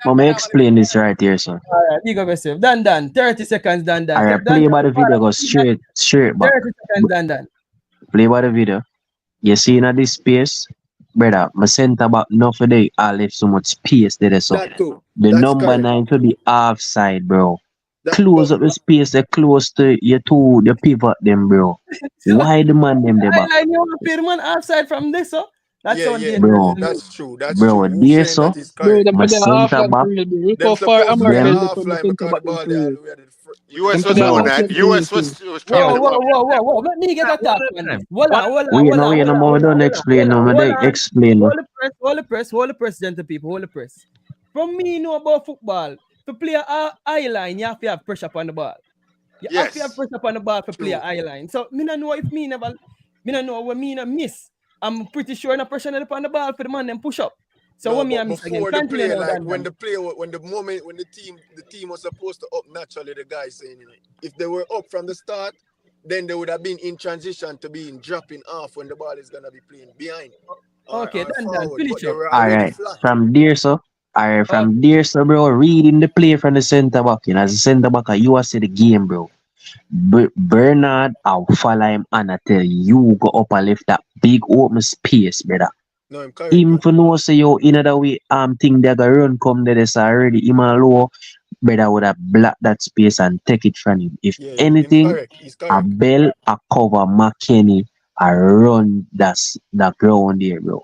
Let me explain this right here, sir. All right, you go yourself. Dan, 30 seconds, Dan. All right, play by the video, go straight back. 30 seconds, Dan. Play by the video. You see in this space, brother, my center back, not for they all left so much space there. So the number 9 to the half side, bro. Close up the space, they close to you two, the pivot them, bro. Why the man them there back? I know the man outside from this, so That's Yeah, so yeah, Bro, that's true. That's bro, true. Who's there saying that so is Bro, correct? them my for the half center line back, for real, bro. Look Them how far supposed to play a America them look half on the line center because back the them ball for there real. all the way at the Them US for the was bro. half organized. line for real US too. was trapping the ball. Whoa. Let me get a talk on this. Hold One on. We know you know more don't explain no, me dey explain no. Hold the press, gentle people. Hold the press. From me know about football, to play a eye line, you have to have pressure upon the ball. You have to have Yes. pressure upon the ball to play a True. eye line. So me not know if me don't know what me not miss. I'm pretty sure no pressure upon the ball for the man them push up. So No, what me but I miss again? before the Continue play, now, like Dan. when the team was supposed to up naturally, the guy saying, you know, if they were up from the start, then they would have been in transition to being dropping off when the ball is gonna be playing behind or Okay, Dan, forward, but finish they up. were already Alright, flat. from there so. Alright, Okay. from there so bro, reading the play from the centre back, you know, as a centre back, you are see the game, bro. Bernard, I'll follow him and I tell you go up and left that big open space, brother. No, I'm correct. Him for know say yo in other way think they gonna run come there this already. Him alone, brother would have blocked that space and take it from him. If Yeah, anything, him correct. He's a correct. bell, a cover McKenny, a run that ground there, bro.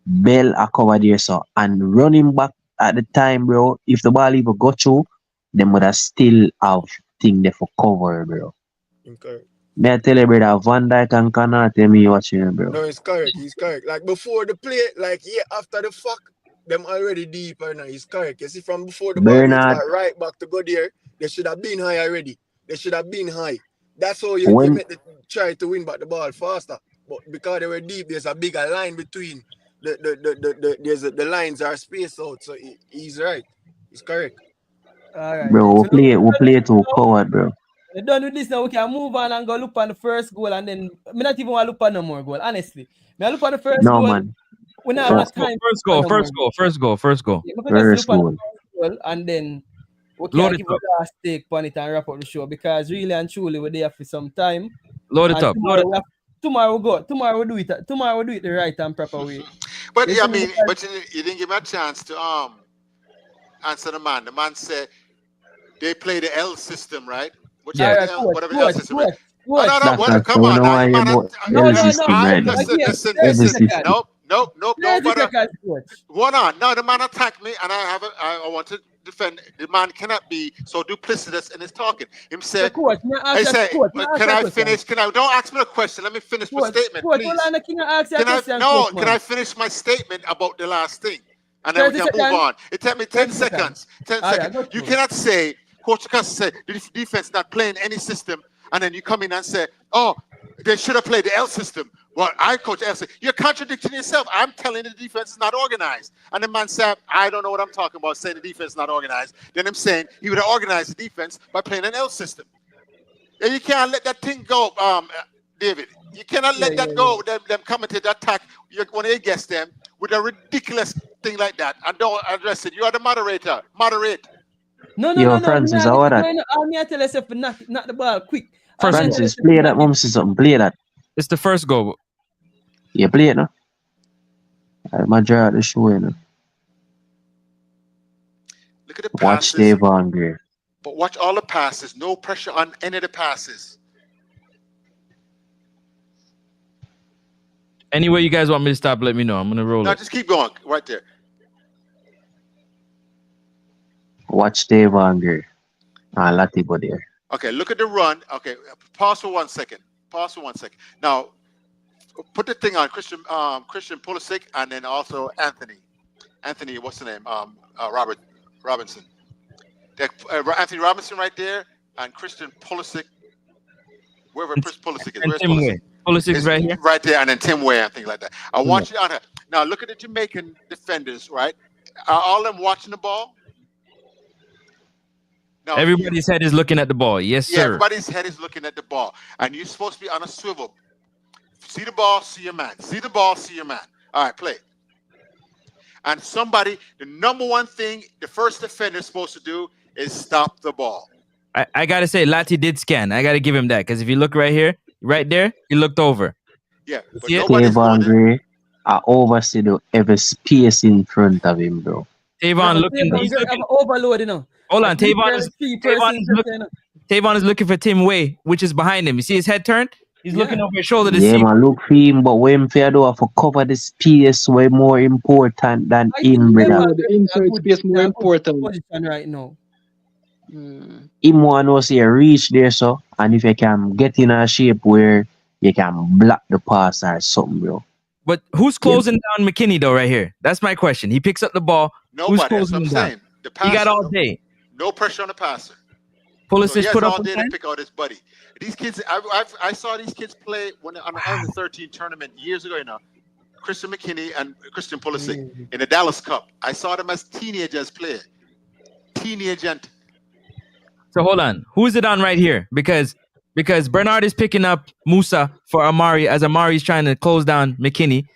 Bell a cover there, so and running back at the time, bro. If the ball even got through, them would have still have thing there for cover, bro. Him correct. May I tell you, brother, Van Dijk and Connor tell me watching, bro. No, he's correct. He's correct. Like before the play, like yeah, after the fuck, them already deep right now. He's correct. You see, from before the ball hits Bernard, that right back to go there, they should have been high already. They should have been high. That's how you when make the try to win back the ball faster. But because they were deep, there's a bigger line between the lines are spaced out. So he's right. He's correct. All right, bro, then. So we play too coward, bro. we're done with this now. We can move on and go look on the first goal, and then me not even want to look on no more goal. Honestly, me I look on the first No goal. man, We not have no First goal, time. first for goal, no first more goal, first goal, first goal. Yeah, we can just first look on the goal. first goal, and then we Load can it give up. a last take on it and wrap up the show because really and truly we're there for some time. Load it And up. Load it. tomorrow we go. Tomorrow we do it. Tomorrow we do it the right and proper way. But You I see me? mean, Because- but you didn't give me a chance to answer the man. The man said they play the L system, right? Which Yeah. is Alright, the L, whatever the L system is. coach. No, That what? that's Come the on one now, why you you man. about No, system right now. Listen, Again, listen, 30 Every listen. system. Nope, 30 brother. seconds, coach. One on. Now the man attacked me, and I want to defend. The man cannot be so duplicitous in his talking. Him So, said, coach, may I I ask say, you, coach, may I ask can you a I question? finish? Don't ask me a question. Let me finish my statement, Coach, please. hold on, can I ask you a Can I? question, No. coach, Can man? I finish my statement about the last thing, and then we 30 can move seconds. on? It took me 10 30 seconds. seconds. 10 All right, seconds. go You through. cannot say, Coach Cuss said, the defense not playing any system, and then you come in and say, oh, they should have played the L system. Well, I coach L system. You're contradicting yourself. I'm telling the defense is not organized. And the man said, I don't know what I'm talking about, saying the defense is not organized. Then I'm saying he would have organized the defense by playing an L system. And you can't let that thing go, David. You cannot let that go. Them coming to the attack when they guess them with a ridiculous thing like that. And don't address it. You are the moderator. Moderate. No. Francis, how are that? I tell yourself not the ball quick. First goal. Francis, play that mum see something, play that. It's the first goal. You play it no? I'm draw the show, you know. Look at the Watch passes. Dave Angry. But watch all the passes. No pressure on any of the passes. Anyway, you guys want me to stop, let me know. I'm gonna roll No, it. just keep going. Right there. Watch Dave Angry. Latigo there. Okay, look at the run. Okay, pause for 1 second. Now, put the thing on Christian Pulisic and then also Anthony. Anthony, what's the name? Robinson. Anthony Robinson right there and Christian Pulisic. Wherever Chris Pulisic is. And Where's Tim Way. Pulisic's right here. Right there, and then Tim Way and things like that. I want you on her. Now look at the Jamaican defenders, right? Are all of them watching the ball? No, Everybody's head is looking at the ball. Yes, yeah, sir. everybody's head is looking at the ball. And you're supposed to be on a swivel. See the ball, see your man. See the ball, see your man. All right, play. And the number one thing the first defender is supposed to do is stop the ball. I gotta say, Lati did scan. I gotta give him that because if you look right here, right there, he looked over. Yeah, but See it? nobody's Dave Angry, I oversee the every space in front of him, bro. Tavon looking. He's I'm looking. overload, you know. Hold on, Tavon is looking for Tim Way, which is behind him. You see his head turned? He's looking over his shoulder to Yeah, see. man, look for him, but when Fedo have to cover the space way more important than I him, think brother. The inside space more important. position right now. Him want to see a reach there, so, and if you can get in a shape where you can block the pass or something, bro. But who's closing down McKinney though? Right here, that's my question. He picks up the ball. Who's Nobody. That's closing what I'm him down? saying. The passer, He got all day. no pressure on the passer. Pulisic So he has put up all a day line? to pick out his buddy. These kids, I saw these kids play when on the under 13 tournament years ago. You know, Christian McKinney and Christian Pulisic in the Dallas Cup. I saw them as teenagers play. Teenager. So hold on. Who is it on right here? Because Bernard is picking up Musa for Amari as Amari's trying to close down McKinney.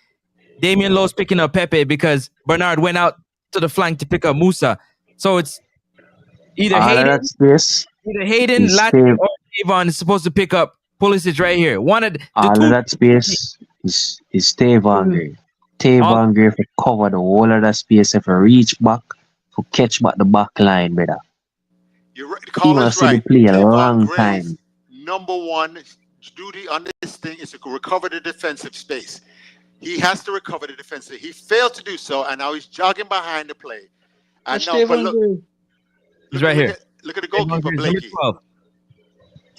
Damian Lowe's picking up Pepe because Bernard went out to the flank to pick up Musa. So it's either All of Hayden, that space is Latin, or Avon is supposed to pick up Pulisic right here. One of the all two. of that space is Tavon Gray. Tavon Gray for cover the whole of that space if reach back to catch back the back line, brother. You're right. The He call must is right. play a Tavon long Gray's time. number one duty on this thing is to recover the defensive space. He has to recover the defensive. He failed to do so, and now he's jogging behind the play. And now, but look, he's right here. Look at the goalkeeper, Blakey.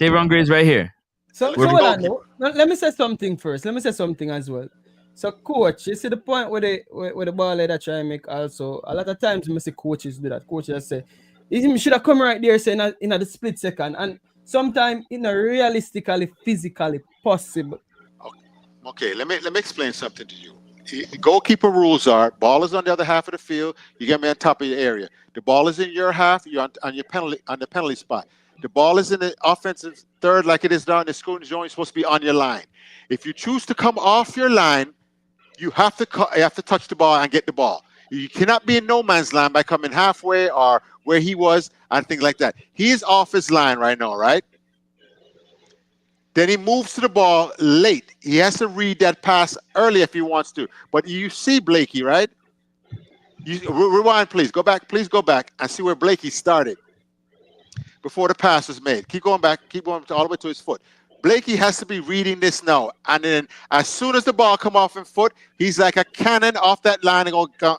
Tavon Gray is right here. So hold on, no? Let me say something first. Let me say something as well. So, coach, you see the point where the ball that try and make also. A lot of times, I see coaches do that. Coaches say, he should have come right there, say in the split second, and sometimes it's not realistically, physically possible. Okay, let me explain something to you. The goalkeeper rules are: ball is on the other half of the field. You get me on top of your area. The ball is in your half. You're on your penalty spot. The ball is in the offensive third, like it is down in the scoring zone. You're supposed to be on your line. If you choose to come off your line, you have to touch the ball and get the ball. You cannot be in no man's land by coming halfway or where he was and things like that. He is off his line right now, right? Then he moves to the ball late. He has to read that pass early if he wants to. But you see Blakey, right? Rewind, please. Go back. Please go back and see where Blakey started before the pass was made. Keep going back. Keep going all the way to his foot. Blakey has to be reading this now. And then as soon as the ball come off in foot, he's like a cannon off that line and go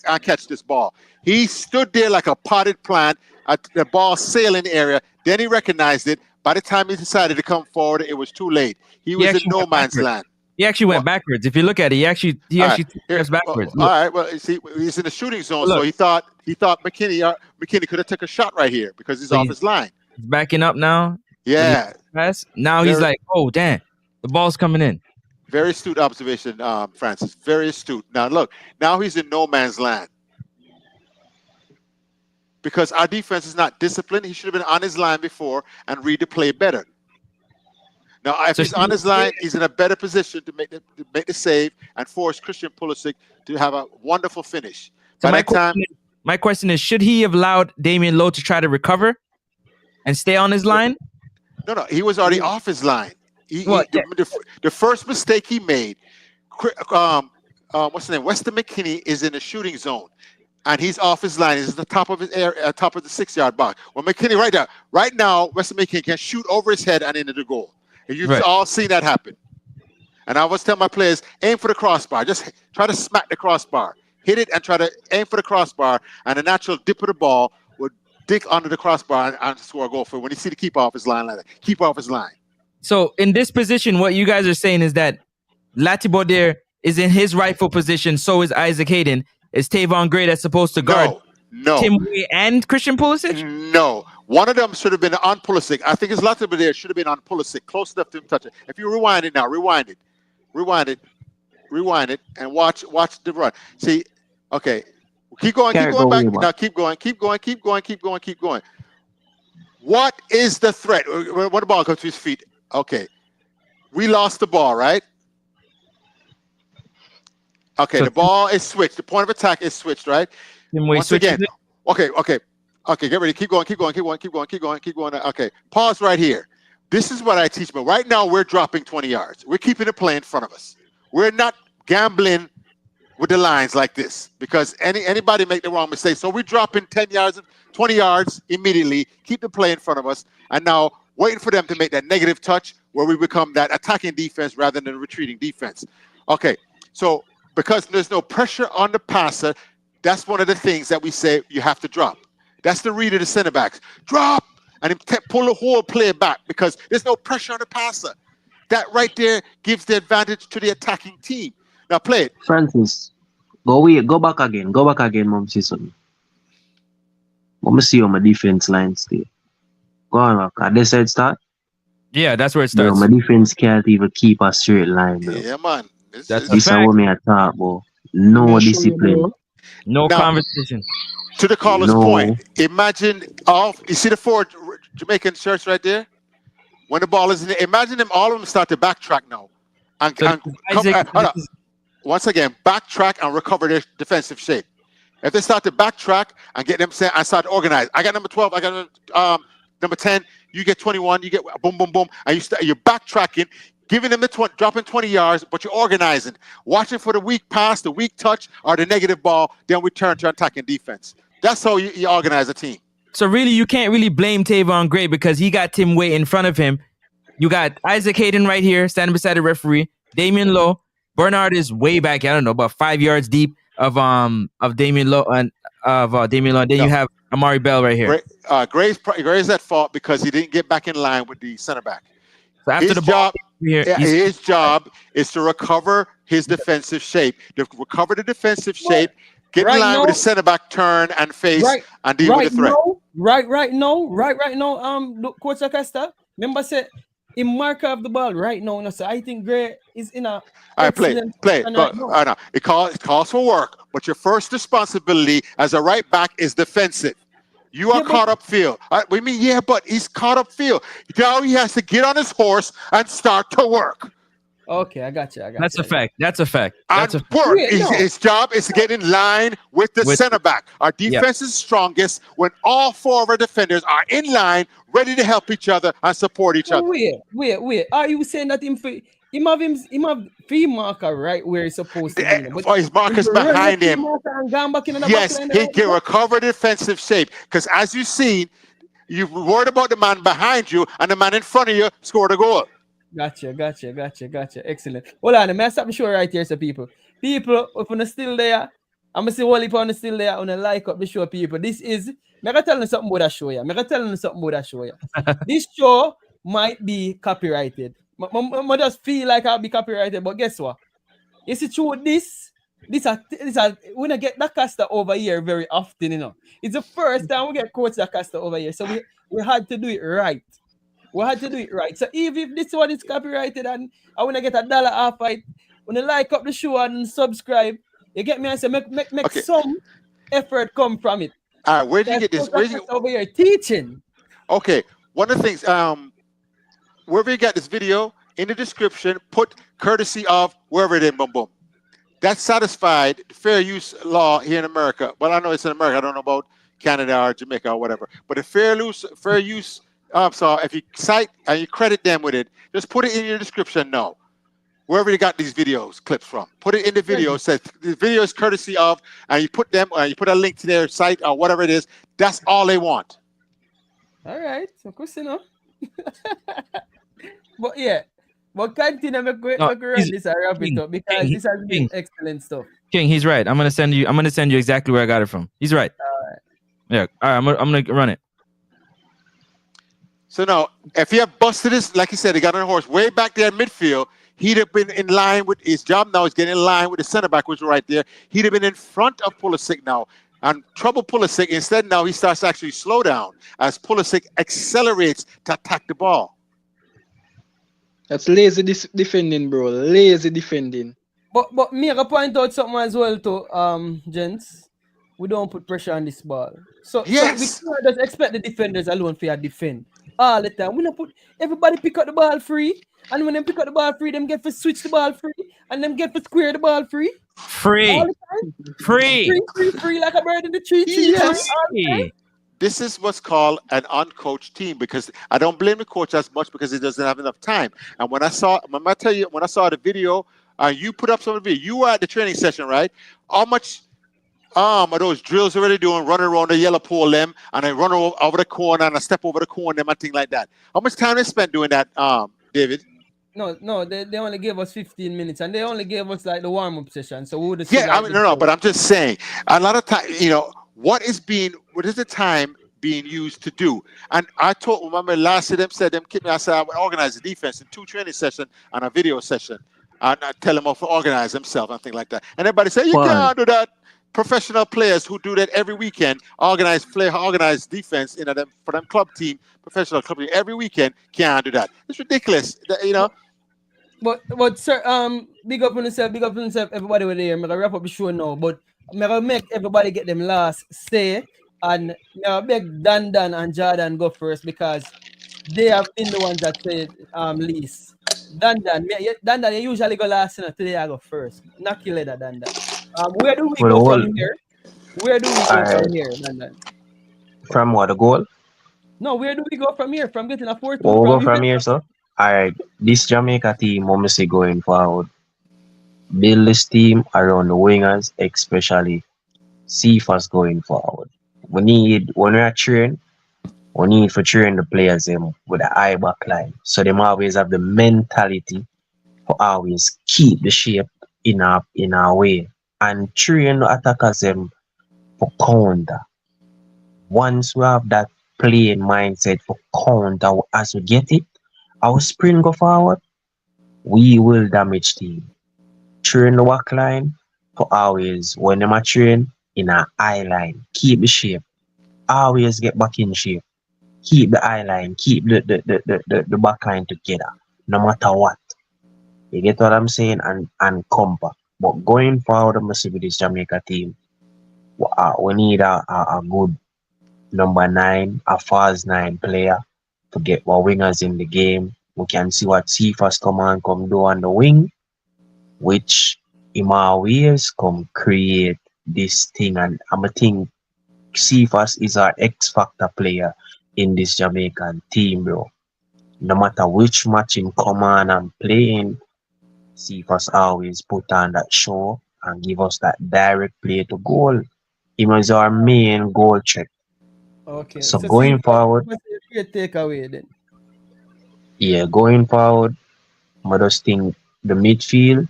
and catch this ball. He stood there like a potted plant at the ball sailing area. Then he recognized it. By the time he decided to come forward, it was too late. He was in no man's land. He actually went backwards. If you look at it, he actually steps backwards. All right. Well, see, he's in the shooting zone, so he thought McKinney could have took a shot right here because he's off his line. He's backing up now. Yeah. Now he's like, oh damn, the ball's coming in. Very astute observation, Francis. Very astute. Now look, now he's in no man's land. Because our defense is not disciplined. He should have been on his line before and read the play better. Now, if he's on his line, he's in a better position to make the save and force Christian Pulisic to have a wonderful finish. So my question is, should he have allowed Damian Lowe to try to recover and stay on his line? No, he was already off his line. The first mistake he made, what's the name? Weston McKinney is in the shooting zone. And he's off his line. He's at the top of his area, top of the 6-yard box. Well, McKinney right now, Weston McKinney can shoot over his head and into the goal. And you've all seen that happen. And I always tell my players, aim for the crossbar. Just try to smack the crossbar. Hit it and try to aim for the crossbar. And a natural dip of the ball would dig under the crossbar and score a goal for when you see the keeper off his line like that. Keeper off his line. So in this position, what you guys are saying is that Latibodir is in his rightful position. So is Isaac Hayden. Is Tavon Gray that's supposed to guard Tim Way and Christian Pulisic? No. One of them should have been on Pulisic. I think his Latibodir should have been on Pulisic, close enough to him touch it. If you rewind it now, rewind it, and watch the run. See, okay, keep going back. Now keep going. What is the threat? When the ball comes to his feet, okay, we lost the ball, right? Okay, so the ball is switched. The point of attack is switched, right? Once again. Okay. Get ready. Keep going. Okay, pause right here. This is what I teach. But right now, we're dropping 20 yards. We're keeping the play in front of us. We're not gambling with the lines like this because anybody make the wrong mistake. So we're dropping 10 yards, 20 yards immediately. Keep the play in front of us, and now waiting for them to make that negative touch. where we become that attacking defense rather than retreating defense. Okay, so because there's no pressure on the passer, that's one of the things that we say you have to drop. That's the read of the center backs. Drop and pull the whole play back because there's no pressure on the passer. That right there gives the advantage to the attacking team. Now play it. Francis, go back again, Mom Season. Let me see how my defense line stay. Go on, back. At this side start? Yeah, that's where it Bro, starts. my defense can't even keep a straight line, bro. Yeah, man. That's This a is fact. what me attack, bro. No Let me show you, discipline. bro. No Now- conversation. To the caller's No. point, imagine you see the four Jamaican shirts right there? When the ball is in there, imagine them, all of them start to backtrack now. And, So and Isaac, once again, backtrack and recover their defensive shape. If they start to backtrack and get them set and start to organize, I got number 12, I got number 10, you get 21, you get boom, boom, boom, and you're backtracking, giving them the dropping 20 yards, but you're organizing, watching for the weak pass, the weak touch, or the negative ball, then we turn to attacking defense. That's how you organize a team. so really, you can't really blame Tavon Gray because he got Tim Way in front of him. You got Isaac Hayden right here, standing beside the referee. Damian Lowe. Bernard is way back. I don't know, about 5 yards deep of Damian Lowe and Damian Lowe. And then you have Amari Bell right here. Gray's at fault because he didn't get back in line with the center back. So after His the ball, job, here, his job is to recover his defensive shape, to recover the defensive shape, get in line with the center back, turn and face, and deal with the threat. Right now, look, Coach Acosta, remember say he mark off the ball right now. So I think Gray is in a All right, play. excellent But, position right now. it calls for work, but your first responsibility as a right back is defensive. You are caught up field. We mean, yeah, but he's caught up field. Now he has to get on his horse and start to work. Okay, I got you. That's a fact. That's a fact. That's And a work. Yeah, no. His job is to get in line with the center back. Our defense is strongest when all four of our defenders are in line, ready to help each other and support each other. Wait. Are you saying that him have free marker right where he's supposed to be? But his marker's behind him. Yes, he can recover defensive shape. Because as you've seen, you're worried about the man behind you, and the man in front of you scored a goal. Gotcha. Excellent. Hold on, I stop show right here, so people. People, if you're still there, I'm gonna say all if you're still there, I'm gonna like up the show, people. This is I'm gonna tell you something about that show. This show might be copyrighted. I just feel like I'll be copyrighted, but guess what? You see, through this we don't get Acosta over here very often, you know. It's the first time we get Coach Acosta over here, so we had to do it right. So even if this one is copyrighted and I want to get $1 off it, when you like up the show and subscribe, you get me? I say make some effort come from it. All right, where did you get this? Where'd you over here teaching? Okay, one of the things, wherever you got this video, in the description, put courtesy of wherever it is, boom, boom. That's satisfied the fair use law here in America. Well, I know it's in America. I don't know about Canada or Jamaica or whatever. But the fair use. So if you cite and you credit them with it, just put it in your description now. Wherever you got these clips from, put it in the video. Says the video is courtesy of, and you put a link to their site or whatever it is. That's all they want. All right, of course, you know. But yeah, but continue to run this and wrap it up because this has been excellent stuff. King, he's right. I'm gonna send you exactly where I got it from. He's right. All right. Yeah. All right. I'm gonna run it. So now, if he had busted this, like he said, he got on a horse way back there in midfield, he'd have been in line with his job now. He's getting in line with the center back, which is right there. He'd have been in front of Pulisic now. And trouble Pulisic. Instead, now he starts to actually slow down as Pulisic accelerates to attack the ball. That's lazy defending, bro. Lazy defending. But me, I point out something as well to gents. We don't put pressure on this ball. So we can't just expect the defenders alone to defend all the time. We don't put everybody pick up the ball free, and when they pick up the ball free, them get to switch the ball free, and them get to square the ball free. Free like a bird in the tree. Yes. This is what's called an uncoached team, because I don't blame the coach as much because he doesn't have enough time. And when I saw the video, you put up some of the video. You were at the training session, right? How much are those drills already doing, running around the yellow pole them, and I run over the corner and I step over the corner them and things like that? How much time they spent doing that David. No, they only gave us 15 minutes and they only gave us like the warm-up session. So we would have Yeah, I mean, no, but I'm just saying, a lot of time, what is the time being used to do? And I remember last year them said them keep me. I said I would organize the defense in 2 training sessions and a video session. And I tell them off to organize themselves and things like that. And everybody say you can't do that. Professional players who do that every weekend, organize defense for them club team, professional club team every weekend can't do that. It's ridiculous, But sir, big up on yourself, everybody over there. I'm gonna wrap up the show now, but I'm gonna make everybody get them last say, and I'm gonna beg Dan and Jordan go first because they have been the ones that said least. Dan, you usually go last, today I go first. Knock you later, Dan. Where do we go from here? Where do we go from here, Dan? From what, the goal? No, where do we go from here? From getting a 4-2 We'll go from here, sir. Alright, this Jamaica team, I'm say going forward, build this team around the wingers, especially Cephas going forward. When we are train, we need to train the players with a high back line. So them always have the mentality to always keep the shape in our way and train the attackers for counter. Once we have that playing mindset for counter as we get it, our sprint go forward, we will damage team. Train the back line for always, when them are train in a high line, keep the shape, always get back in shape, keep the high line, keep the back line together, no matter what. You get what I'm saying? And compact. But going forward, I'm see with this Jamaica team, we need a good number 9, a false 9 player to get our wingers in the game. We can see what Cephas come do on the wing, which in my ways come create this thing. And I'm think Cephas is our X factor player in this Jamaican team, bro. No matter which match in command and playing, Cephas always put on that show and give us that direct play to goal. He was our main goal threat. Okay. So going forward, what's your takeaway then? Yeah, going forward, I just think the midfield,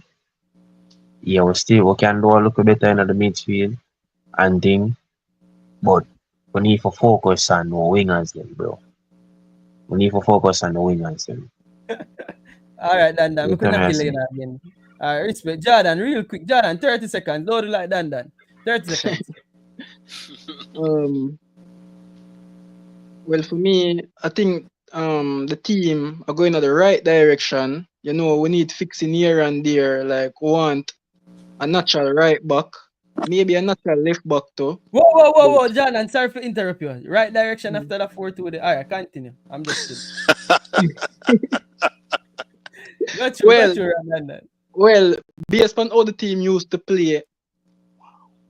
yeah, we can do a little better in the midfield and thing, but we need to focus on the wingers then, bro. We need to focus on the wingers then. All right, Dan. We could not kill you again. All right, respect. Jordan, real quick. Jordan, 30 seconds. Don't do like Dan. 30 seconds. Well, for me, I think the team are going in the right direction. You know, we need fixing here and there. Like, we want a natural right back, maybe a natural left back too. Whoa, Jordan. Sorry for interrupt you. Right direction after the 4-2. All right, continue. I'm just kidding. Well, based on how the team used to play,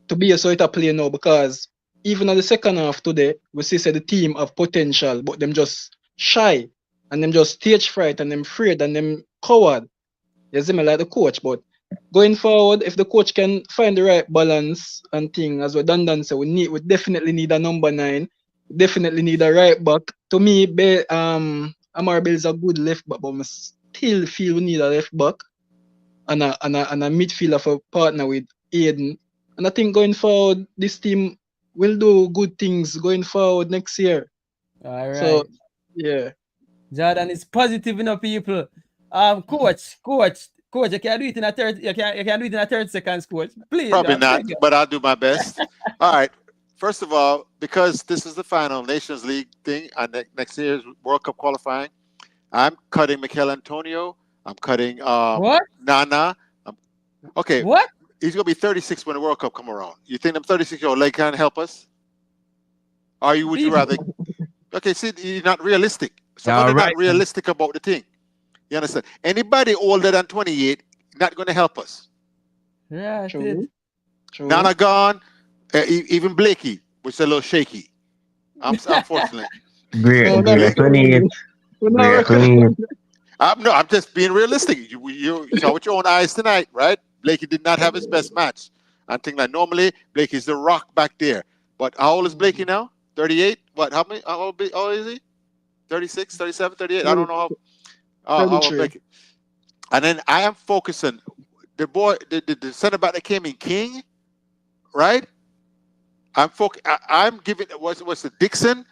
to be a sort of play now, because even in the second half today, we see the team have potential, but them just shy and them just stage fright and them afraid and them coward. You see me like the coach, but going forward, if the coach can find the right balance and thing, as we Dan said, we definitely need a number 9, definitely need a right back. To me, Amar Bell is a good left back, but I still feel we need a left back and a midfielder for partner with Aiden. And I think going forward, this team will do good things going forward next year. All right. So, yeah. Jordan is positive enough, people. Coach, you can do it in a 30. You can do it in a 30 seconds, coach. Please. Probably not, but I'll do my best. All right. First of all, because this is the final Nations League thing and next year's World Cup qualifying, I'm cutting Mikel Antonio. I'm cutting Nana. Okay. What? He's gonna be 36 when the World Cup come around. You think them 36-year-old leg can't help us? Or would you rather? Okay, see, you're not realistic. Somebody's not realistic about the thing. You understand? Anybody older than 28 not going to help us. Yeah, true. Nana gone. Even Blakey, which is a little shaky. Unfortunately. Great, 28. I'm just being realistic. You saw with your own eyes tonight, right? Blakey did not have his best match. I think that normally Blakey's the rock back there. But how old is Blakey now? 38? What? How old is he? 36, 37, 38? I don't know how. I will True. make it. And then I am focusing the center back that came in, King, right? I'm giving what's the Dixon,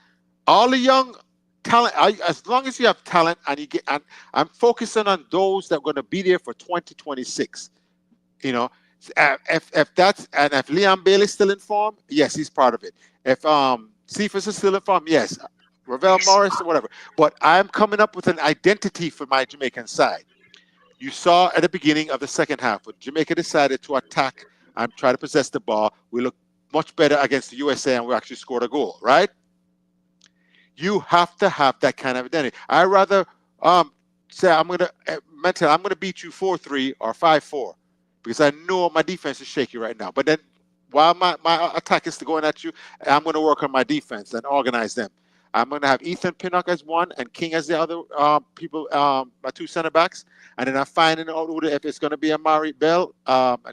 all the young talent. As long as you have talent and you get, and I'm focusing on those that are going to be there for 2026. You know, if that's, and if Leon Bailey's still in form, yes, he's part of it. If Cephas is still in form, yes, Ravel Morris or whatever. But I'm coming up with an identity for my Jamaican side. You saw at the beginning of the second half when Jamaica decided to attack and try to possess the ball, we looked much better against the USA and we actually scored a goal, right? You have to have that kind of identity. I rather say I'm gonna beat you 4-3 or 5-4 because I know my defense is shaky right now. But then while my attack is going at you, I'm gonna work on my defense and organize them. I'm going to have Ethan Pinnock as one and King as the other people, my two center backs. And then I'm finding out if it's going to be Amari Bell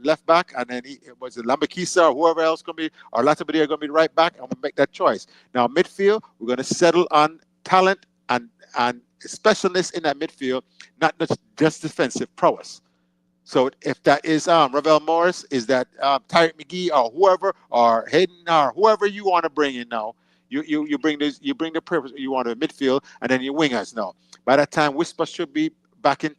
left back, and then was it Lambakisa or whoever else going to be, or Latabadi are going to be right back. I'm going to make that choice. Now, midfield, we're going to settle on talent and specialness in that midfield, not just defensive prowess. So if that is Ravel Morris, is that Tyreek McGee or whoever, or Hayden or whoever you want to bring in now, you bring the purpose you want to midfield, and then your wingers now. By that time, Whisper should be back in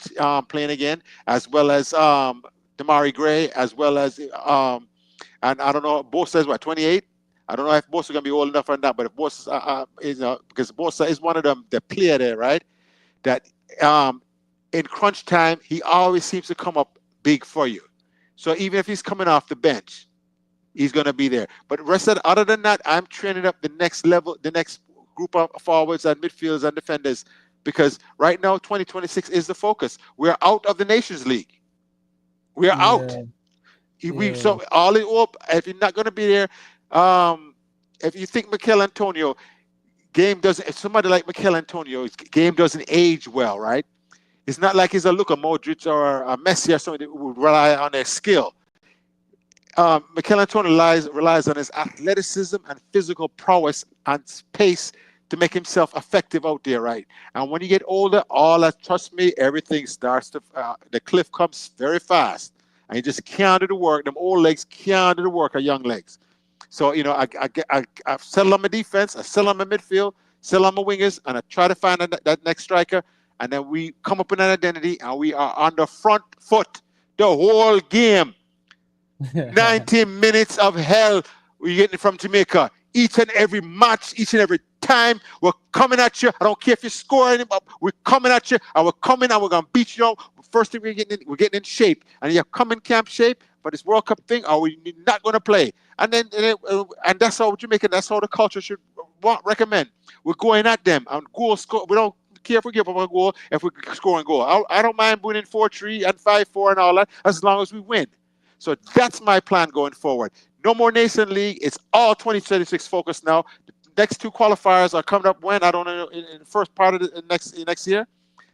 playing again, as well as Damari Gray, as well as and I don't know, Bosa is what, 28? I don't know if Bosa is gonna be old enough or not, but if Bosa is because Bosa is one of them, the player there, right? That in crunch time, he always seems to come up big for you. So even if he's coming off the bench, he's going to be there. But other than that, I'm training up the next level, the next group of forwards and midfielders and defenders, because right now 2026 is the focus. We're out of the Nations League. We're out. So all it up. If you're not going to be there, if you think Mikel Antonio game doesn't, if somebody like Mikel Antonio's game doesn't age well, right? It's not like he's a Luka Modric or a Messi or somebody that would rely on their skill. Mikel Antonio relies on his athleticism and physical prowess and pace to make himself effective out there, right? And when you get older, trust me, everything starts to, the cliff comes very fast. And you just can't do the work. Them old legs can't do the work of young legs. So, I settle on my defense, I settle on my midfield, settle on my wingers, and I try to find that next striker. And then we come up with an identity, and we are on the front foot the whole game. 90 minutes of hell we're getting from Jamaica. Each and every match, each and every time, we're coming at you. I don't care if you score anything, but we're coming at you, and we're coming, and we're going to beat you. First thing we're getting in shape. And you come in camp shape for this World Cup thing, or we're not going to play. And that's how Jamaica, that's how the culture should recommend. We're going at them. And goal score, we don't care if we give up a goal, if we score a goal. I don't mind winning 4-3 and 5-4 and all that, as long as we win. So that's my plan going forward. No more Nation League. It's all 2026 focus now. The next two qualifiers are coming up when? I don't know, in the first part of the next year.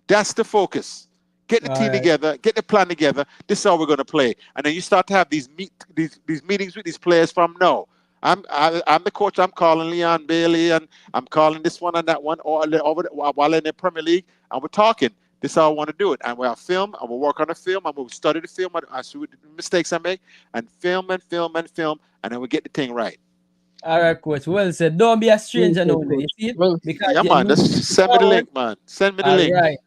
That's the focus. Get the team together. Get the plan together. This is how we're going to play. And then you start to have these meetings with these players from now. I'm the coach. I'm calling Leon Bailey, and I'm calling this one and that one, or while in the Premier League, and we're talking. This is how I want to do it. And we'll film, and we'll work on the film, and we'll study the film, and I see the mistakes I make, and film, and then we'll get the thing right. All right, coach. Well said. Don't be a stranger now. You see it? Well, Because yeah, man. Just send me the link, man. Send me the link. Right.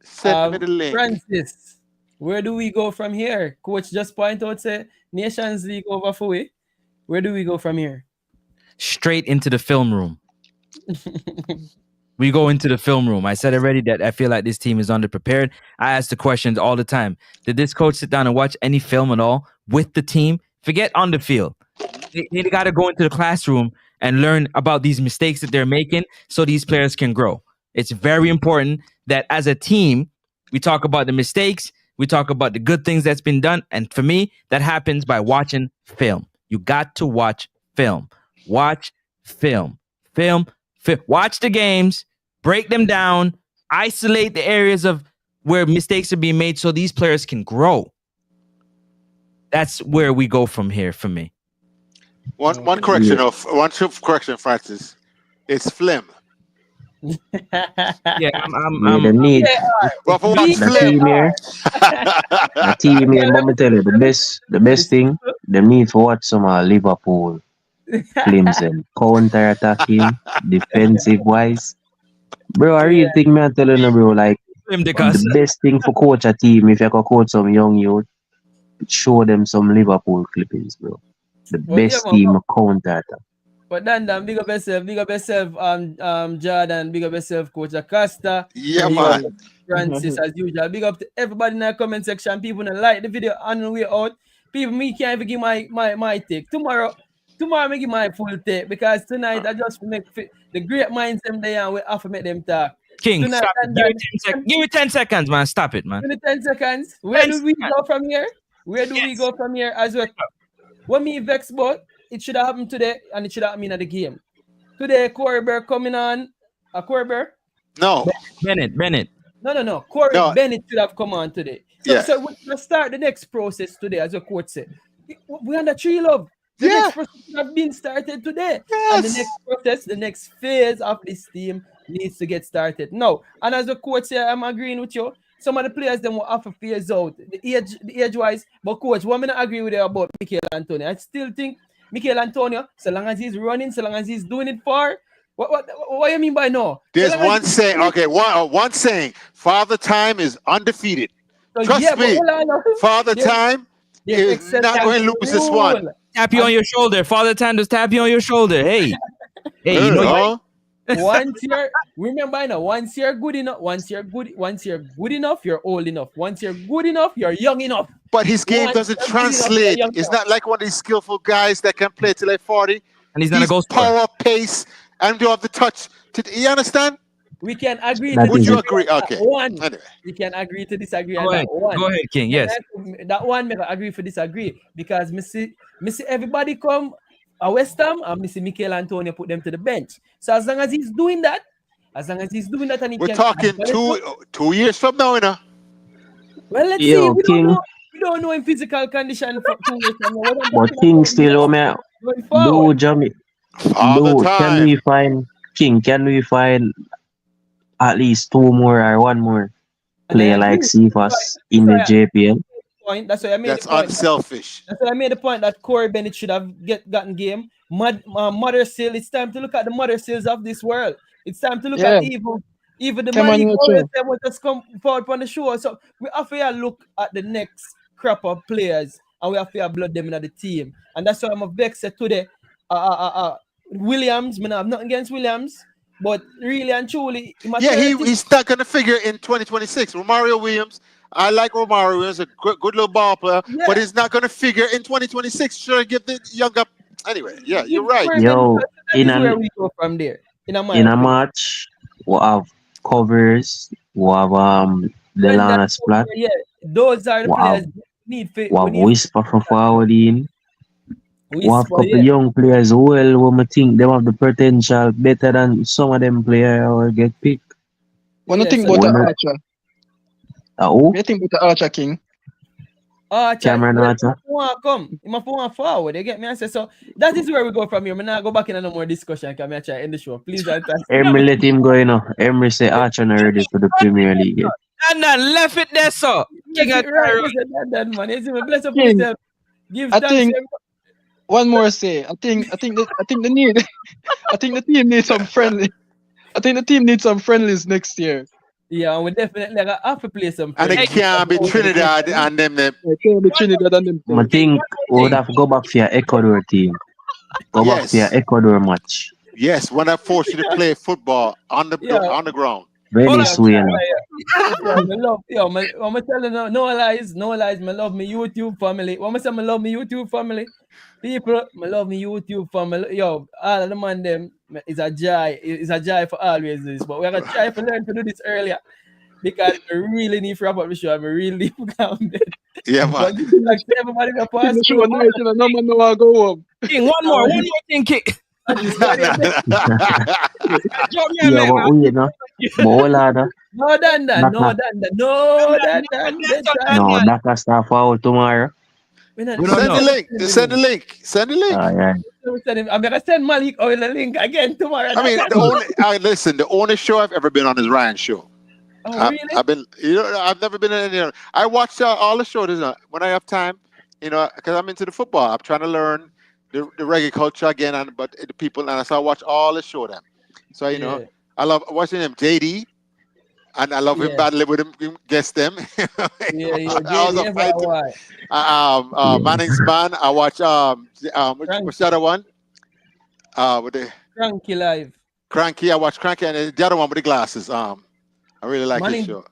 Send me the link. Francis, where do we go from here? Coach just point out, say, Nations League over for we. Where do we go from here? Straight into the film room. We go into the film room. I said already that I feel like this team is underprepared. I ask the questions all the time. Did this coach sit down and watch any film at all with the team? Forget on the field. They got to go into the classroom and learn about these mistakes that they're making so these players can grow. It's very important that as a team, we talk about the mistakes, we talk about the good things that's been done. And for me, that happens by watching film. You got to watch film. Watch film. Watch the games, break them down, isolate the areas of where mistakes are being made so these players can grow. That's where we go from here for me. One correction, Francis. It's phlegm. Yeah, The need Well, for what? the Flip. team here. The team here, but me tell you, the best thing, them need to watch some Liverpool films and counter attacking, defensive wise. Bro, I really think me I telling you, bro, like the best thing for coach a team if you can coach some young youth, show them some Liverpool clippings, bro. The best team counter attack. But Dan, big up yourself, Jordan, big up yourself, Coach Acosta. Yeah, big man. up Francis, as usual. Big up to everybody in the comment section. People that like the video on the way out. People, me can't even give my take. Tomorrow, I give my full take because tonight I just make the great minds them there and we have to make them talk. King, Tonight, stop it. Give me 10 seconds, man. Stop it, man. Give me 10 seconds. Where do we go from here? We go from here as well? What me vex about? It should have happened today and it should have happened in the game. Today, Corey Burr coming on. Corey Burr? No. Bennett. No. Corey Bennett should have come on today. So we're going to start the next process today, as your coach said. We're on the tree, love. The next process should have been started today. Yes. And the next process, the next phase of this team needs to get started now. And as the coach said, I'm agreeing with you. Some of the players them will have to phase out. The age wise, but coach, what I agree with you about Mikel Antonio. I still think Mikel Antonio, so long as he's running, so long as he's doing it for, what do you mean by no? There's one saying, one saying, Father Time is undefeated. So Trust me, Father Time is not going to lose this one. Tap you on your shoulder. Father Time just tap you on your shoulder. Hey, you know once you're good enough, once you're good enough, you're old enough. Once you're good enough, you're young enough. But his game doesn't translate. It's not like one of these skillful guys that can play till like 40. And he's not a ghost power, pace, and do have the touch. You understand? We can agree. Would you agree? Okay. Anyway. We can agree to disagree on that one. Go ahead, King. Yes. That one, I agree for disagree because me see everybody come a West Ham and me see Mikel Antonio put them to the bench. So as long as he's doing that, and he we're talking 2 years from now, you know. Well, let's see. We don't know in physical condition for 2 years from now. But King still, Jamie. Can we find at least two more or one more player like Cephas in the JPL? That's why I made the point. Unselfish. That's why I made the point that Corey Bennett should have gotten game. Mother Seal. It's time to look at the Mother Seals of this world. It's time to look at even the money will just come forward on the show. So we have to look at the next crop of players and we have to blood them in the team. And that's why I'm a vexed today. Williams, I have nothing against Williams, but really and truly, he's not going to figure in 2026. Romario Williams, I like Romario Williams, a good little ball player, but he's not going to figure in 2026. Sure, give the younger. Anyway, you're right. Yo, where we go from there. In a match, we have covers, we have Delana Splat. Yeah, those are the players need fit. We have Whisper for forwarding. We have a couple young players who I think they have the potential better than some of them players or get picked. What do you think about the Archer? What do you think about the Archer, King? Cameron Archer. I'm forward. You get me? I say so. That is where we go from here. I'm not go back in no more discussion. Can I try end the show? Please. Emery let him go. Emery say Archer not ready for the Premier League yet. And then left it there, so. King that man. Bless up yourself. Give thanks. One more say. I think the need. I think the team needs some friendly. I think the team needs some friendlies next year. Yeah, we definitely have to play some. And it can't be Trinidad and them. It can't be Trinidad and them. I think we would have to go back for your Ecuador team. Back for your Ecuador match. Yes, when I force you to play football on the ground. Venezuela. I'm telling you, no lies. I love my YouTube family. What am I saying? I love my YouTube family. People, I love my YouTube family. Yo, all of the man them is a joy for always do this. But we're gonna try to learn to do this earlier because I really need to wrap up the show. I'm really grounded. Yeah, man. Everybody got pass. No man know I go home. King, one more thing, King. But No, Dan. Daka start forward tomorrow. We not- We don't Send know. the link. Just send the link. Send the link. Alright. I'm gonna send Malik on the link again tomorrow. I mean, the only show I've ever been on is Ryan's show. Oh, really? I've been, I've never been in any. I watch all the shows when I have time, because I'm into the football. I'm trying to learn the reggae culture again, but the people, and so I watch all the show them. So Yeah. I love watching him, JD, and I love him Yeah. battling with him, guess them. Yeah, I was a fight. why? Manning's man. I watch what's the other one? With the Cranky Live. Cranky. I watch Cranky, and the other one with the glasses. I really like his show.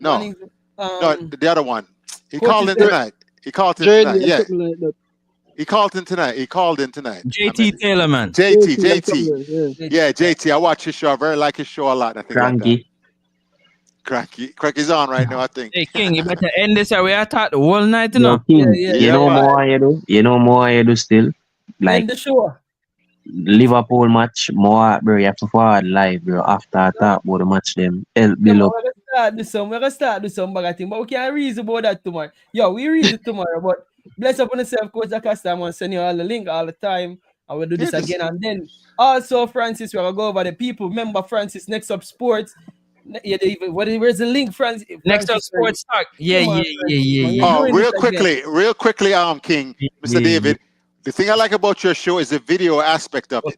No, Manning's, no, the other one. He Coach called in is- tonight. He called in JD tonight. or Yeah, something like that. he called in tonight. JT Taylor, man. JT. Yeah. Yeah, JT. I watch his show. I very like his show a lot. I think like that. Cranky. Cranky's on right now, I think. Hey, King, you better end this or we are talking the whole night, you Yo, know. King, Yeah, you yeah, know man. more you do? You know more you do still? Like End the show. Liverpool match, more bro, you have to forward live, bro. After I talk about the match them. Help Yeah, build up. we're gonna start do some bag thing, but we can't reason about that tomorrow. Yo, we reason tomorrow, but bless up on yourself, Coach Acosta. I'm gonna send you all the link all the time. And we'll do this Yeah, again. And then also, Francis, we're gonna go over the people. Remember, Francis, next up sports. Yeah, where's the link, Francis? Next up, Sports Talk. Yeah. Come on, Francis. Oh, doing real this again. quickly, King, Mr. David. The thing I like about your show is the video aspect of it.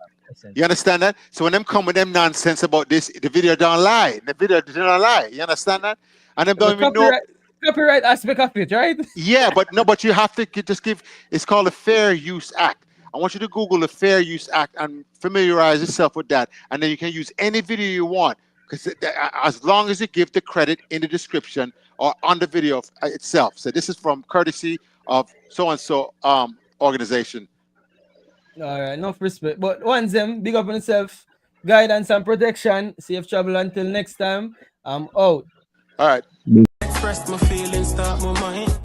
You understand that? So when them come with them nonsense about this, the video don't lie. The video don't lie. You understand that? And them don't even know. Copyright aspect of it, right? Yeah, but you have to just give. It's called the Fair Use Act. I want you to Google the Fair Use Act and familiarize yourself with that, and then you can use any video you want. Because as long as you give the credit in the description or on the video itself. So this is from courtesy of so and so organization. All right, enough respect. But once them, big up on yourself, guidance and protection. Safe travel until next time. I'm out. All right. Express my feelings, start my mind.